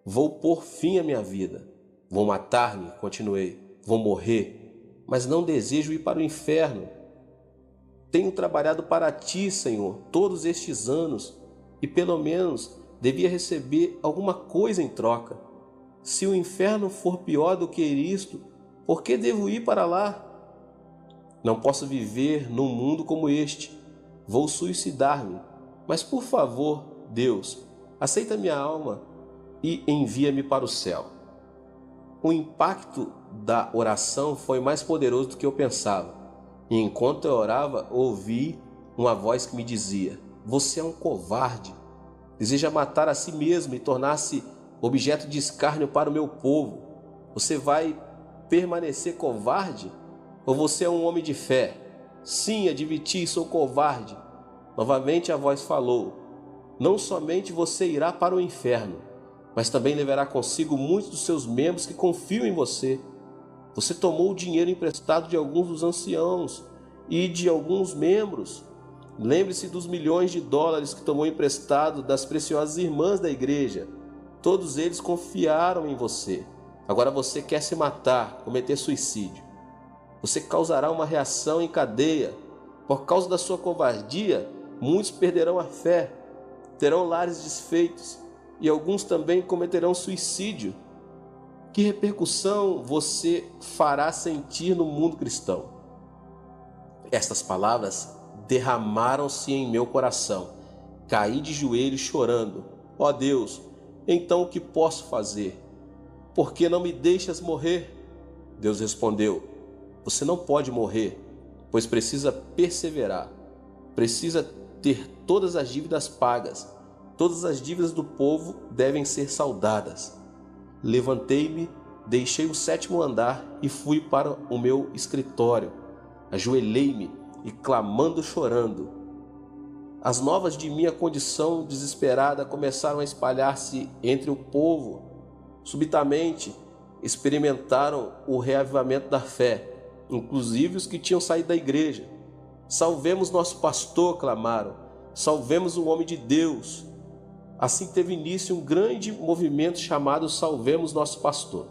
Speaker 2: Vou pôr fim à minha vida. Vou matar-me, continuei. Vou morrer, mas não desejo ir para o inferno. Tenho trabalhado para ti, Senhor, todos estes anos e pelo menos devia receber alguma coisa em troca. Se o inferno for pior do que isto, por que devo ir para lá? Não posso viver num mundo como este. Vou suicidar-me. Mas por favor, Deus, aceita minha alma e envia-me para o céu. O impacto da oração foi mais poderoso do que eu pensava. E enquanto eu orava, ouvi uma voz que me dizia: você é um covarde. Deseja matar a si mesmo e tornar-se objeto de escárnio para o meu povo. Você vai permanecer covarde? Ou você é um homem de fé? Sim, admiti, sou covarde. Novamente a voz falou: não somente você irá para o inferno, mas também levará consigo muitos dos seus membros que confiam em você. Você tomou o dinheiro emprestado de alguns dos anciãos e de alguns membros. Lembre-se dos milhões de dólares que tomou emprestado das preciosas irmãs da igreja. Todos eles confiaram em você. Agora você quer se matar, cometer suicídio. Você causará uma reação em cadeia. Por causa da sua covardia, muitos perderão a fé, terão lares desfeitos e alguns também cometerão suicídio. Que repercussão você fará sentir no mundo cristão? Estas palavras derramaram-se em meu coração. Caí de joelhos chorando. Ó Deus, então o que posso fazer? Por que não me deixas morrer? Deus respondeu: você não pode morrer, pois precisa perseverar. Precisa ter todas as dívidas pagas. Todas as dívidas do povo devem ser saldadas. Levantei-me, deixei o 7º andar e fui para o meu escritório. Ajoelhei-me e clamando, chorando. As novas de minha condição desesperada começaram a espalhar-se entre o povo. Subitamente, experimentaram o reavivamento da fé, inclusive os que tinham saído da igreja. Salvemos nosso pastor, clamaram. Salvemos um homem de Deus. Assim teve início um grande movimento chamado Salvemos Nosso Pastor.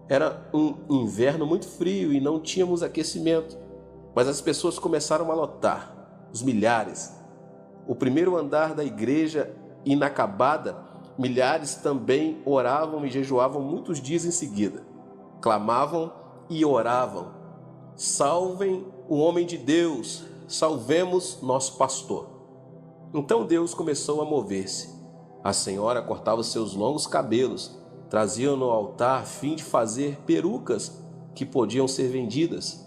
Speaker 2: Era um inverno muito frio e não tínhamos aquecimento, mas as pessoas começaram a lotar, os milhares. O primeiro andar da igreja inacabada, milhares também oravam e jejuavam muitos dias em seguida. Clamavam e oravam: salvem o homem de Deus, salvemos nosso pastor. Então Deus começou a mover-se. A senhora cortava seus longos cabelos, trazia-o no altar a fim de fazer perucas que podiam ser vendidas.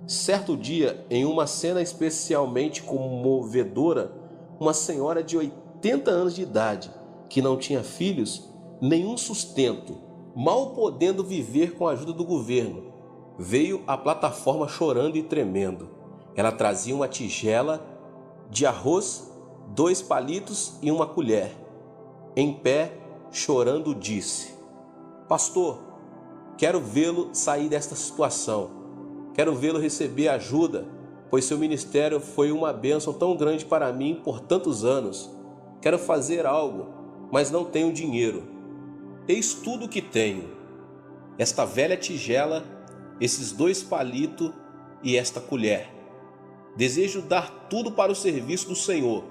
Speaker 2: Certo dia, em uma cena especialmente comovedora, uma senhora de 80 anos de idade, que não tinha filhos, nenhum sustento, mal podendo viver com a ajuda do governo, veio à plataforma chorando e tremendo. Ela trazia uma tigela de arroz, 2 palitos e uma colher. Em pé, chorando, disse: pastor, quero vê-lo sair desta situação. Quero vê-lo receber ajuda, pois seu ministério foi uma bênção tão grande para mim por tantos anos. Quero fazer algo, mas não tenho dinheiro. Eis tudo o que tenho: esta velha tigela, esses 2 palitos e esta colher. Desejo dar tudo para o serviço do Senhor.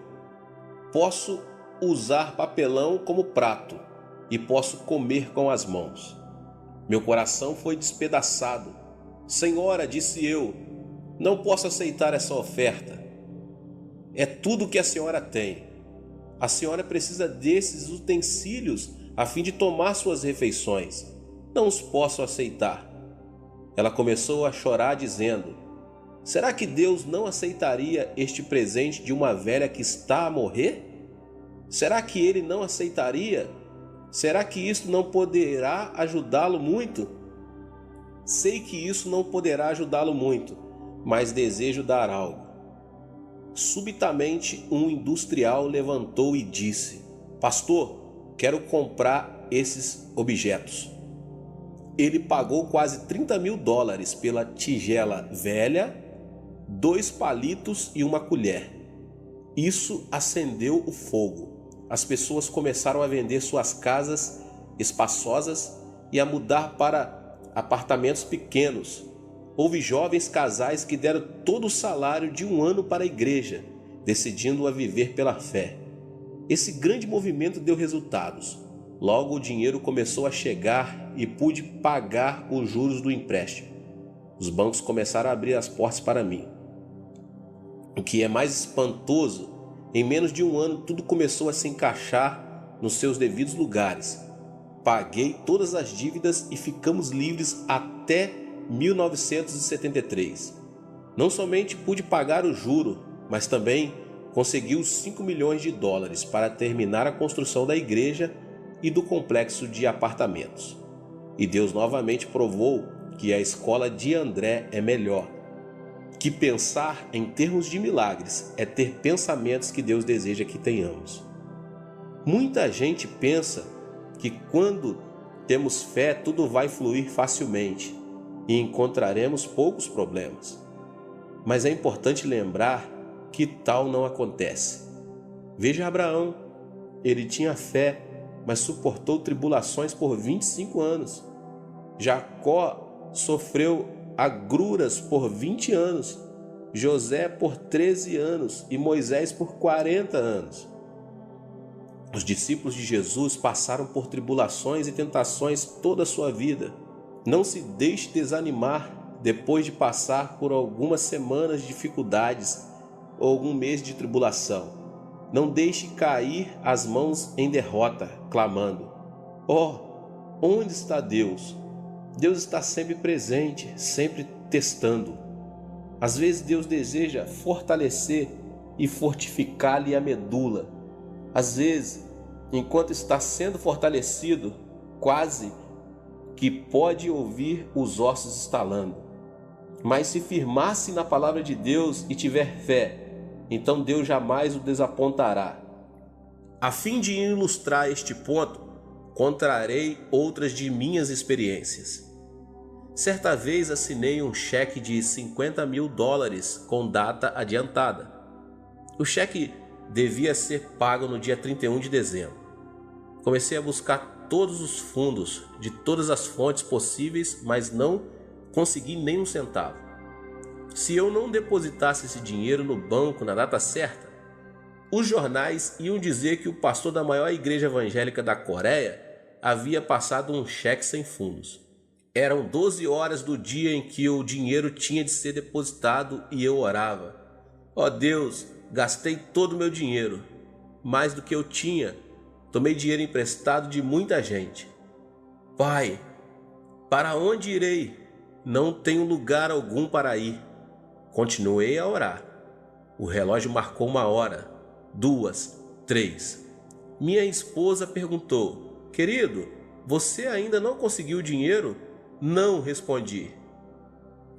Speaker 2: Posso usar papelão como prato e posso comer com as mãos. Meu coração foi despedaçado. Senhora, disse eu, não posso aceitar essa oferta. É tudo que a senhora tem. A senhora precisa desses utensílios a fim de tomar suas refeições. Não os posso aceitar. Ela começou a chorar dizendo: será que Deus não aceitaria este presente de uma velha que está a morrer? Será que Ele não aceitaria? Será que isso não poderá ajudá-lo muito? Sei que isso não poderá ajudá-lo muito, mas desejo dar algo. Subitamente, um industrial levantou e disse: pastor, quero comprar esses objetos. Ele pagou quase $30.000 pela tigela velha, 2 palitos e uma colher. Isso acendeu o fogo. As pessoas começaram a vender suas casas espaçosas e a mudar para apartamentos pequenos. Houve jovens casais que deram todo o salário de 1 ano para a igreja, decidindo a viver pela fé. Esse grande movimento deu resultados. Logo o dinheiro começou a chegar e pude pagar os juros do empréstimo. Os bancos começaram a abrir as portas para mim. O que é mais espantoso, em menos de um ano tudo começou a se encaixar nos seus devidos lugares. Paguei todas as dívidas e ficamos livres até 1973. Não somente pude pagar o juro, mas também consegui os 5 milhões de dólares para terminar a construção da igreja e do complexo de apartamentos. E Deus novamente provou que a escola de André é melhor. Que pensar em termos de milagres é ter pensamentos que Deus deseja que tenhamos. Muita gente pensa que quando temos fé tudo vai fluir facilmente e encontraremos poucos problemas. Mas é importante lembrar que tal não acontece. Veja Abraão, ele tinha fé, mas suportou tribulações por 25 anos. Jacó sofreu agruras por 20 anos, José por 13 anos e Moisés por 40 anos. Os discípulos de Jesus passaram por tribulações e tentações toda a sua vida. Não se deixe desanimar depois de passar por algumas semanas de dificuldades ou algum mês de tribulação. Não deixe cair as mãos em derrota, clamando: "Oh, onde está Deus?" Deus está sempre presente, sempre testando. Às vezes Deus deseja fortalecer e fortificar-lhe a medula. Às vezes, enquanto está sendo fortalecido, quase que pode ouvir os ossos estalando. Mas se firmar-se na palavra de Deus e tiver fé, então Deus jamais o desapontará. A fim de ilustrar este ponto, contarei outras de minhas experiências. Certa vez assinei um cheque de 50 mil dólares com data adiantada. O cheque devia ser pago no dia 31 de dezembro. Comecei a buscar todos os fundos de todas as fontes possíveis, mas não consegui nem um centavo. Se eu não depositasse esse dinheiro no banco na data certa, os jornais iam dizer que o pastor da maior igreja evangélica da Coreia havia passado um cheque sem fundos. Eram 12 horas do dia em que o dinheiro tinha de ser depositado e eu orava: "Ó Deus, gastei todo o meu dinheiro, mais do que eu tinha. Tomei dinheiro emprestado de muita gente. Pai, para onde irei? Não tenho lugar algum para ir." Continuei a orar. O relógio marcou 1 hora, 2, 3. Minha esposa perguntou: "Querido, você ainda não conseguiu o dinheiro?" "Não", respondi.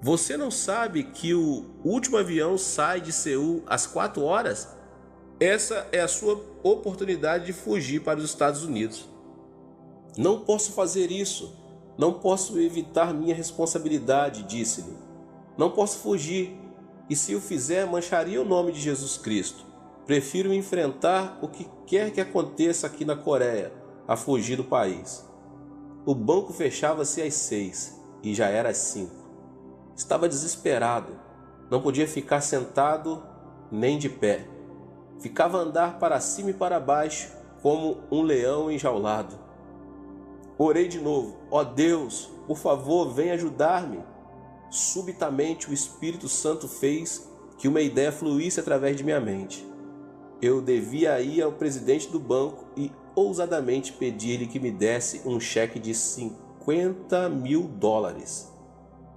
Speaker 2: "Você não sabe que o último avião sai de Seul às 4 horas? Essa é a sua oportunidade de fugir para os Estados Unidos." "Não posso fazer isso. Não posso evitar minha responsabilidade", disse-lhe. "Não posso fugir. E se o fizer, mancharia o nome de Jesus Cristo. Prefiro enfrentar o que quer que aconteça aqui na Coreia, a fugir do país." O banco fechava-se às 6 e já era às 5. Estava desesperado. Não podia ficar sentado nem de pé. Ficava a andar para cima e para baixo como um leão enjaulado. Orei de novo: "Ó Deus, por favor, vem ajudar-me." Subitamente o Espírito Santo fez que uma ideia fluísse através de minha mente. Eu devia ir ao presidente do banco e ousadamente pedir-lhe que me desse um cheque de 50 mil dólares.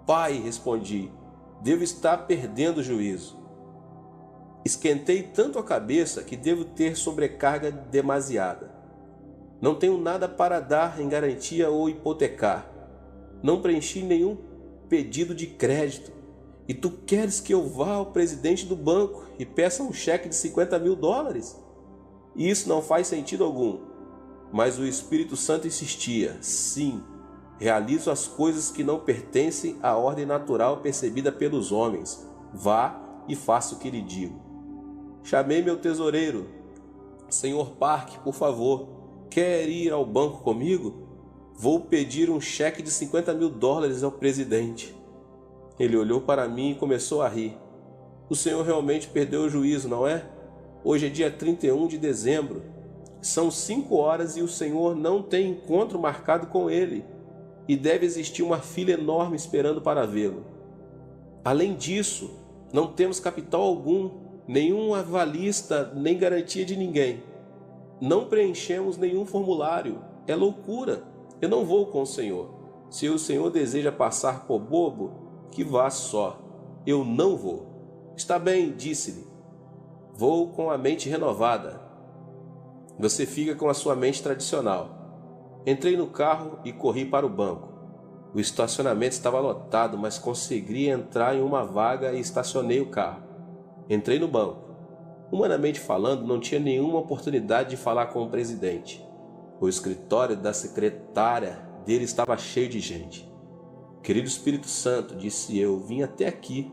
Speaker 2: "Pai", respondi, "devo estar perdendo o juízo. Esquentei tanto a cabeça que devo ter sobrecarga demasiada. Não tenho nada para dar em garantia ou hipotecar. Não preenchi nenhum pedido de crédito. E tu queres que eu vá ao presidente do banco e peça um cheque de 50 mil dólares? Isso não faz sentido algum." Mas o Espírito Santo insistia: "Sim, realizo as coisas que não pertencem à ordem natural percebida pelos homens. Vá e faça o que lhe digo." Chamei meu tesoureiro: "Senhor Park, por favor, quer ir ao banco comigo? Vou pedir um cheque de 50 mil dólares ao presidente." Ele olhou para mim e começou a rir. "O senhor realmente perdeu o juízo, não é? Hoje é dia 31 de dezembro. São 5 horas e o senhor não tem encontro marcado com ele. E deve existir uma fila enorme esperando para vê-lo. Além disso, não temos capital algum, nenhum avalista, nem garantia de ninguém. Não preenchemos nenhum formulário. É loucura. Eu não vou com o Senhor. Se o Senhor deseja passar por bobo, que vá só. Eu não vou. Está bem, disse-lhe. Vou com a mente renovada. Você fica com a sua mente tradicional. Entrei no carro e corri para o banco. O estacionamento estava lotado, mas consegui entrar em uma vaga e estacionei o carro. Entrei no banco. Humanamente falando, não tinha nenhuma oportunidade de falar com o presidente. O escritório da secretária dele estava cheio de gente. Querido Espírito Santo, disse eu, vim até aqui.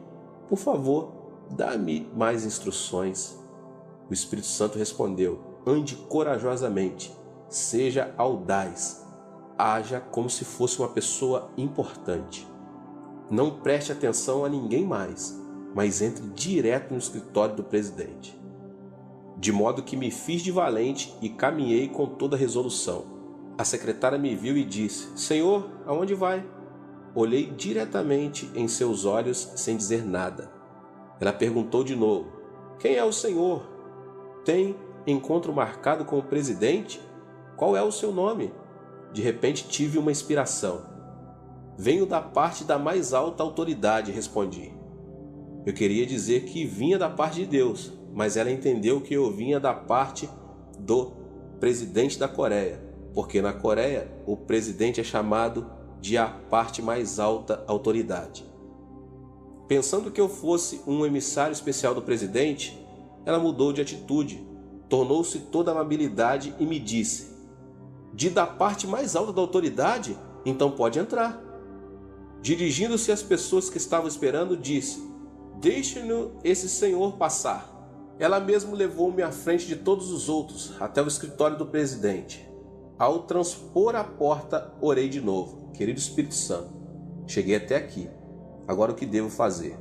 Speaker 2: Por favor, dá-me mais instruções. O Espírito Santo respondeu, ande corajosamente, seja audaz, haja como se fosse uma pessoa importante. Não preste atenção a ninguém mais, mas entre direto no escritório do presidente. De modo que me fiz de valente e caminhei com toda a resolução. A secretária me viu e disse, Senhor, aonde vai? Olhei diretamente em seus olhos sem dizer nada. Ela perguntou de novo, quem é o Senhor? Tem encontro marcado com o presidente? Qual é o seu nome? De repente tive uma inspiração. Venho da parte da mais alta autoridade, respondi. Eu queria dizer que vinha da parte de Deus, mas ela entendeu que eu vinha da parte do presidente da Coreia, porque na Coreia o presidente é chamado de a parte mais alta autoridade. Pensando que eu fosse um emissário especial do presidente, ela mudou de atitude, tornou-se toda amabilidade e me disse, da parte mais alta da autoridade? Então pode entrar. Dirigindo-se às pessoas que estavam esperando, disse, deixe-no esse senhor passar. Ela mesmo levou-me à frente de todos os outros, até o escritório do presidente. Ao transpor a porta, orei de novo. Querido Espírito Santo, cheguei até aqui. Agora o que devo fazer?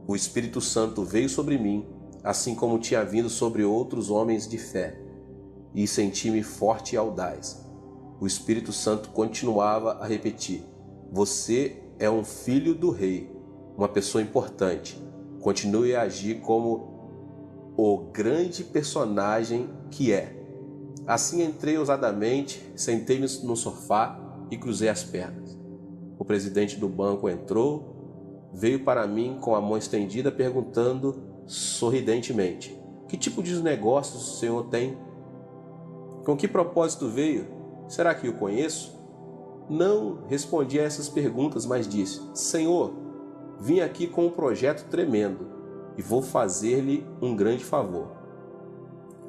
Speaker 2: O Espírito Santo veio sobre mim, assim como tinha vindo sobre outros homens de fé, e senti-me forte e audaz. O Espírito Santo continuava a repetir, você é um filho do rei, uma pessoa importante. Continue a agir como o grande personagem que é. Assim entrei ousadamente, sentei-me no sofá e cruzei as pernas. O presidente do banco entrou, veio para mim com a mão estendida perguntando sorridentemente, que tipo de negócios o senhor tem? Com que propósito veio? Será que o conheço? Não respondi a essas perguntas, mas disse, Senhor, vim aqui com um projeto tremendo e vou fazer-lhe um grande favor.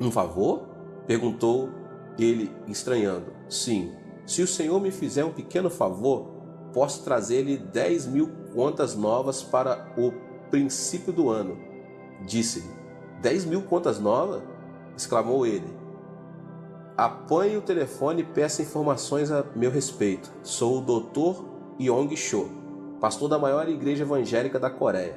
Speaker 2: Um favor? Perguntou ele, estranhando. Sim, se o Senhor me fizer um pequeno favor, posso trazer-lhe 10.000 contas novas para o princípio do ano. Disse-lhe, 10.000 contas novas? Exclamou ele. Apanhe o telefone e peça informações a meu respeito. Sou o Dr. Yong Cho, pastor da maior igreja evangélica da Coreia.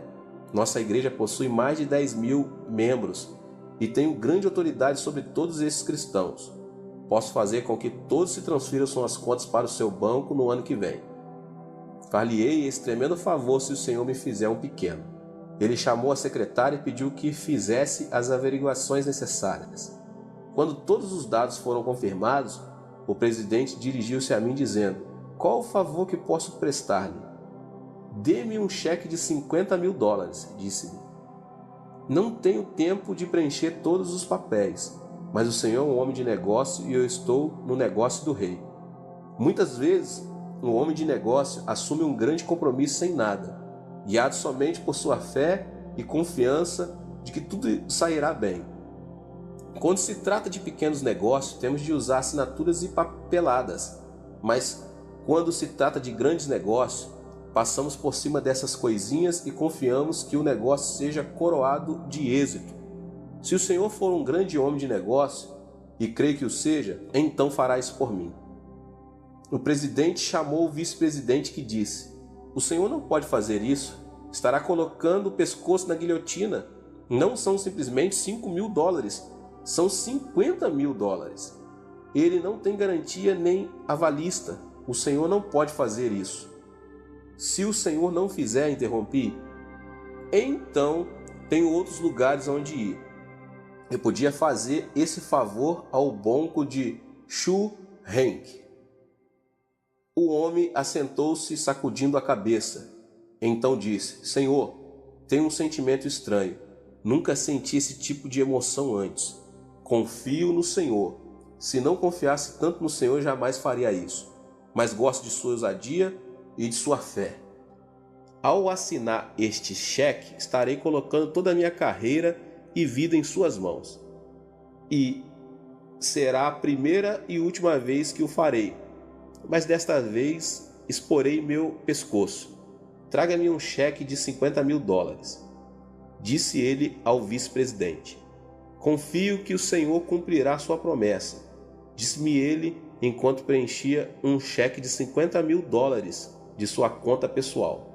Speaker 2: Nossa igreja possui mais de 10.000 membros e tenho grande autoridade sobre todos esses cristãos. Posso fazer com que todos se transfiram suas contas para o seu banco no ano que vem. Far-lhe-ei esse tremendo favor se o Senhor me fizer um pequeno. Ele chamou a secretária e pediu que fizesse as averiguações necessárias. Quando todos os dados foram confirmados, o presidente dirigiu-se a mim dizendo, qual o favor que posso prestar-lhe? Dê-me um cheque de $50.000, disse-lhe. Não tenho tempo de preencher todos os papéis, mas o Senhor é um homem de negócio e eu estou no negócio do rei. Muitas vezes, um homem de negócio assume um grande compromisso sem nada, guiado somente por sua fé e confiança de que tudo sairá bem. Quando se trata de pequenos negócios, temos de usar assinaturas e papeladas, mas quando se trata de grandes negócios, passamos por cima dessas coisinhas e confiamos que o negócio seja coroado de êxito. Se o Senhor for um grande homem de negócio, e creio que o seja, então fará isso por mim. O presidente chamou o vice-presidente que disse, o Senhor não pode fazer isso, estará colocando o pescoço na guilhotina. Não são simplesmente $5.000, são $50.000. Ele não tem garantia nem avalista. O Senhor não pode fazer isso. Se o Senhor não fizer, interrompi, Então, tenho outros lugares onde ir. Eu podia fazer esse favor ao banco de Shu Henk. O homem assentou-se sacudindo a cabeça. Então disse: Senhor, tenho um sentimento estranho. Nunca senti esse tipo de emoção antes. Confio no Senhor. Se não confiasse tanto no Senhor, jamais faria isso. Mas gosto de sua ousadia e de sua fé. Ao assinar este cheque, estarei colocando toda a minha carreira e vida em suas mãos. E será a primeira e última vez que o farei. Mas desta vez exporei meu pescoço. Traga-me um cheque de $50.000. Disse ele ao vice-presidente. Confio que o Senhor cumprirá sua promessa. Disse-me ele enquanto preenchia um cheque de $50.000 de sua conta pessoal.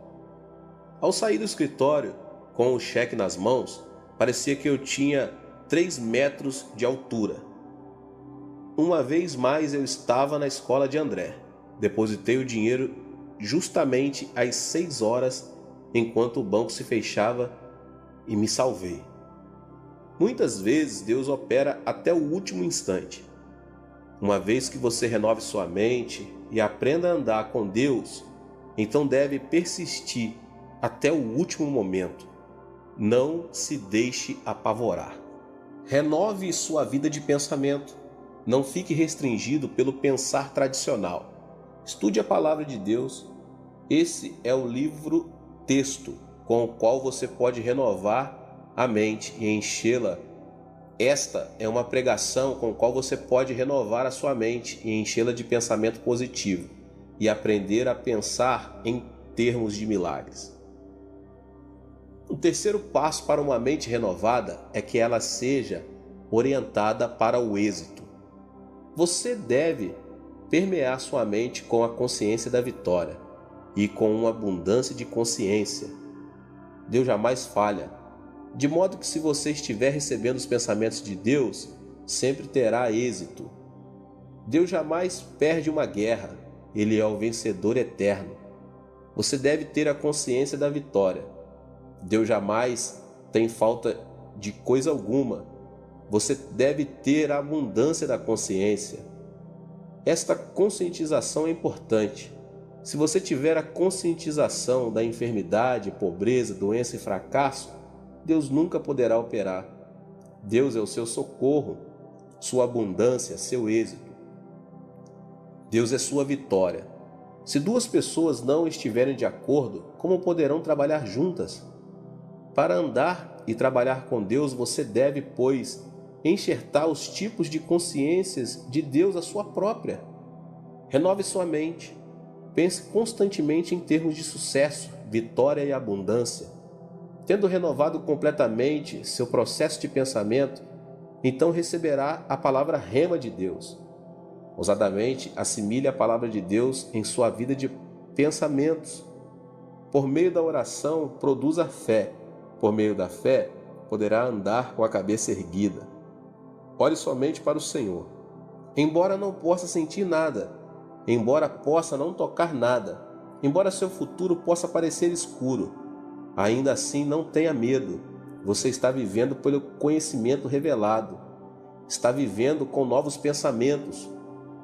Speaker 2: Ao sair do escritório, com o cheque nas mãos, parecia que eu tinha 3 metros de altura. Uma vez mais eu estava na escola de André. Depositei o dinheiro justamente às 6 horas, enquanto o banco se fechava, e me salvei. Muitas vezes Deus opera até o último instante. Uma vez que você renove sua mente e aprenda a andar com Deus, então deve persistir até o último momento. Não se deixe apavorar. Renove sua vida de pensamento. Não fique restringido pelo pensar tradicional. Estude a palavra de Deus. Esse é o livro-texto com o qual você pode renovar a mente e enchê-la. Esta é uma pregação com a qual você pode renovar a sua mente e enchê-la de pensamento positivo e aprender a pensar em termos de milagres. O terceiro passo para uma mente renovada é que ela seja orientada para o êxito. Você deve permear sua mente com a consciência da vitória e com uma abundância de consciência. Deus jamais falha, de modo que se você estiver recebendo os pensamentos de Deus, sempre terá êxito. Deus jamais perde uma guerra, Ele é o vencedor eterno. Você deve ter a consciência da vitória. Deus jamais tem falta de coisa alguma. Você deve ter a abundância da consciência. Esta conscientização é importante. Se você tiver a conscientização da enfermidade, pobreza, doença e fracasso, Deus nunca poderá operar. Deus é o seu socorro, sua abundância, seu êxito. Deus é sua vitória. Se duas pessoas não estiverem de acordo, como poderão trabalhar juntas? Para andar e trabalhar com Deus, você deve, pois, enxertar os tipos de consciências de Deus à sua própria. Renove sua mente. Pense constantemente em termos de sucesso, vitória e abundância. Tendo renovado completamente seu processo de pensamento, então receberá a palavra rema de Deus. Ousadamente, assimile a palavra de Deus em sua vida de pensamentos. Por meio da oração, produza fé. Por meio da fé, poderá andar com a cabeça erguida. Ore somente para o Senhor. Embora não possa sentir nada, embora possa não tocar nada, embora seu futuro possa parecer escuro, ainda assim não tenha medo. Você está vivendo pelo conhecimento revelado. Está vivendo com novos pensamentos.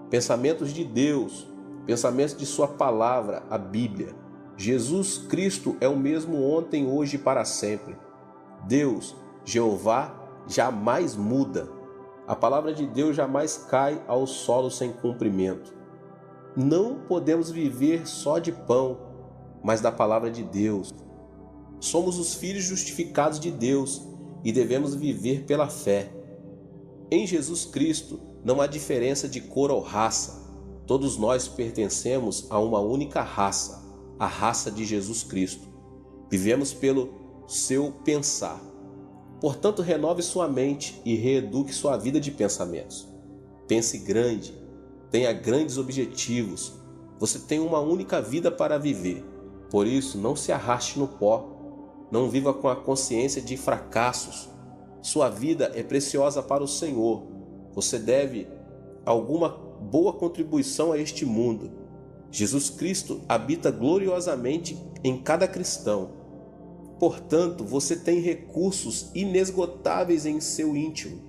Speaker 2: Pensamentos de Deus, pensamentos de sua palavra, a Bíblia. Jesus Cristo é o mesmo ontem, hoje e para sempre. Deus, Jeová, jamais muda. A palavra de Deus jamais cai ao solo sem cumprimento. Não podemos viver só de pão, mas da palavra de Deus. Somos os filhos justificados de Deus e devemos viver pela fé. Em Jesus Cristo não há diferença de cor ou raça. Todos nós pertencemos a uma única raça, a raça de Jesus Cristo. Vivemos pelo seu pensar. Portanto, renove sua mente e reeduque sua vida de pensamentos. Pense grande, tenha grandes objetivos. Você tem uma única vida para viver. Por isso, não se arraste no pó. Não viva com a consciência de fracassos. Sua vida é preciosa para o Senhor. Você deve alguma boa contribuição a este mundo. Jesus Cristo habita gloriosamente em cada cristão. Portanto, você tem recursos inesgotáveis em seu íntimo.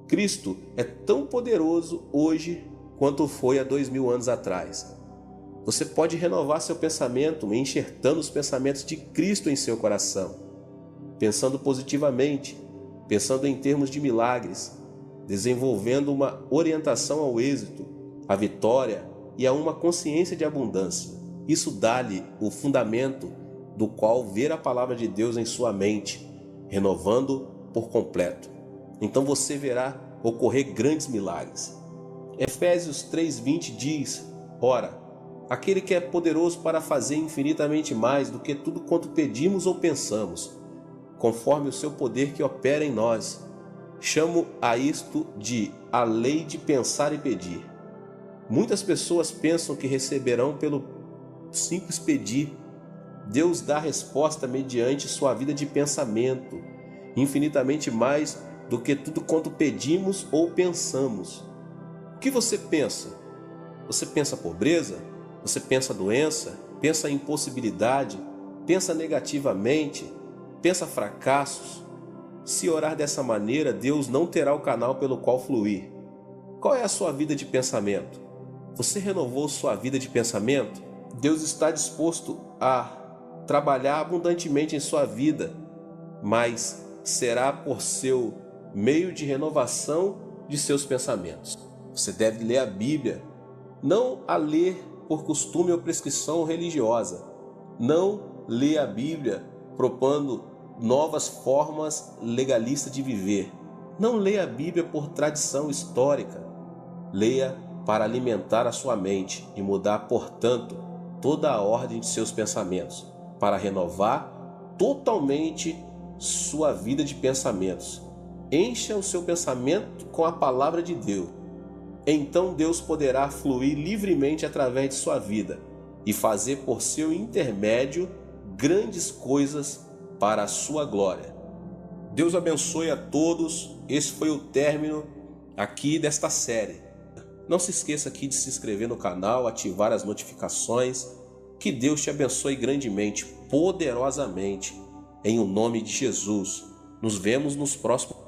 Speaker 2: Cristo é tão poderoso hoje quanto foi há 2000 anos atrás. Você pode renovar seu pensamento enxertando os pensamentos de Cristo em seu coração, pensando positivamente, pensando em termos de milagres, desenvolvendo uma orientação ao êxito, à vitória e a uma consciência de abundância. Isso dá-lhe o fundamento do qual ver a palavra de Deus em sua mente, renovando por completo. Então você verá ocorrer grandes milagres. Efésios 3:20 diz: Ora, aquele que é poderoso para fazer infinitamente mais do que tudo quanto pedimos ou pensamos, conforme o seu poder que opera em nós. Chamo a isto de a lei de pensar e pedir. Muitas pessoas pensam que receberão pelo simples pedir. Deus dá resposta mediante sua vida de pensamento, infinitamente mais do que tudo quanto pedimos ou pensamos. O que você pensa? Você pensa pobreza? Você pensa doença? Pensa impossibilidade? Pensa negativamente? Pensa fracassos? Se orar dessa maneira, Deus não terá o canal pelo qual fluir. Qual é a sua vida de pensamento? Você renovou sua vida de pensamento? Deus está disposto a trabalhar abundantemente em sua vida, mas será por seu meio de renovação de seus pensamentos. Você deve ler a Bíblia, não a ler por costume ou prescrição religiosa. Não lê a Bíblia propondo novas formas legalistas de viver. Não leia a Bíblia por tradição histórica. Leia para alimentar a sua mente e mudar, portanto, toda a ordem de seus pensamentos, para renovar totalmente sua vida de pensamentos. Encha o seu pensamento com a palavra de Deus. Então Deus poderá fluir livremente através de sua vida e fazer por seu intermédio grandes coisas para a sua glória. Deus abençoe a todos. Esse foi o término aqui desta série. Não se esqueça aqui de se inscrever no canal, ativar as notificações. Que Deus te abençoe grandemente, poderosamente, em o nome de Jesus. Nos vemos nos próximos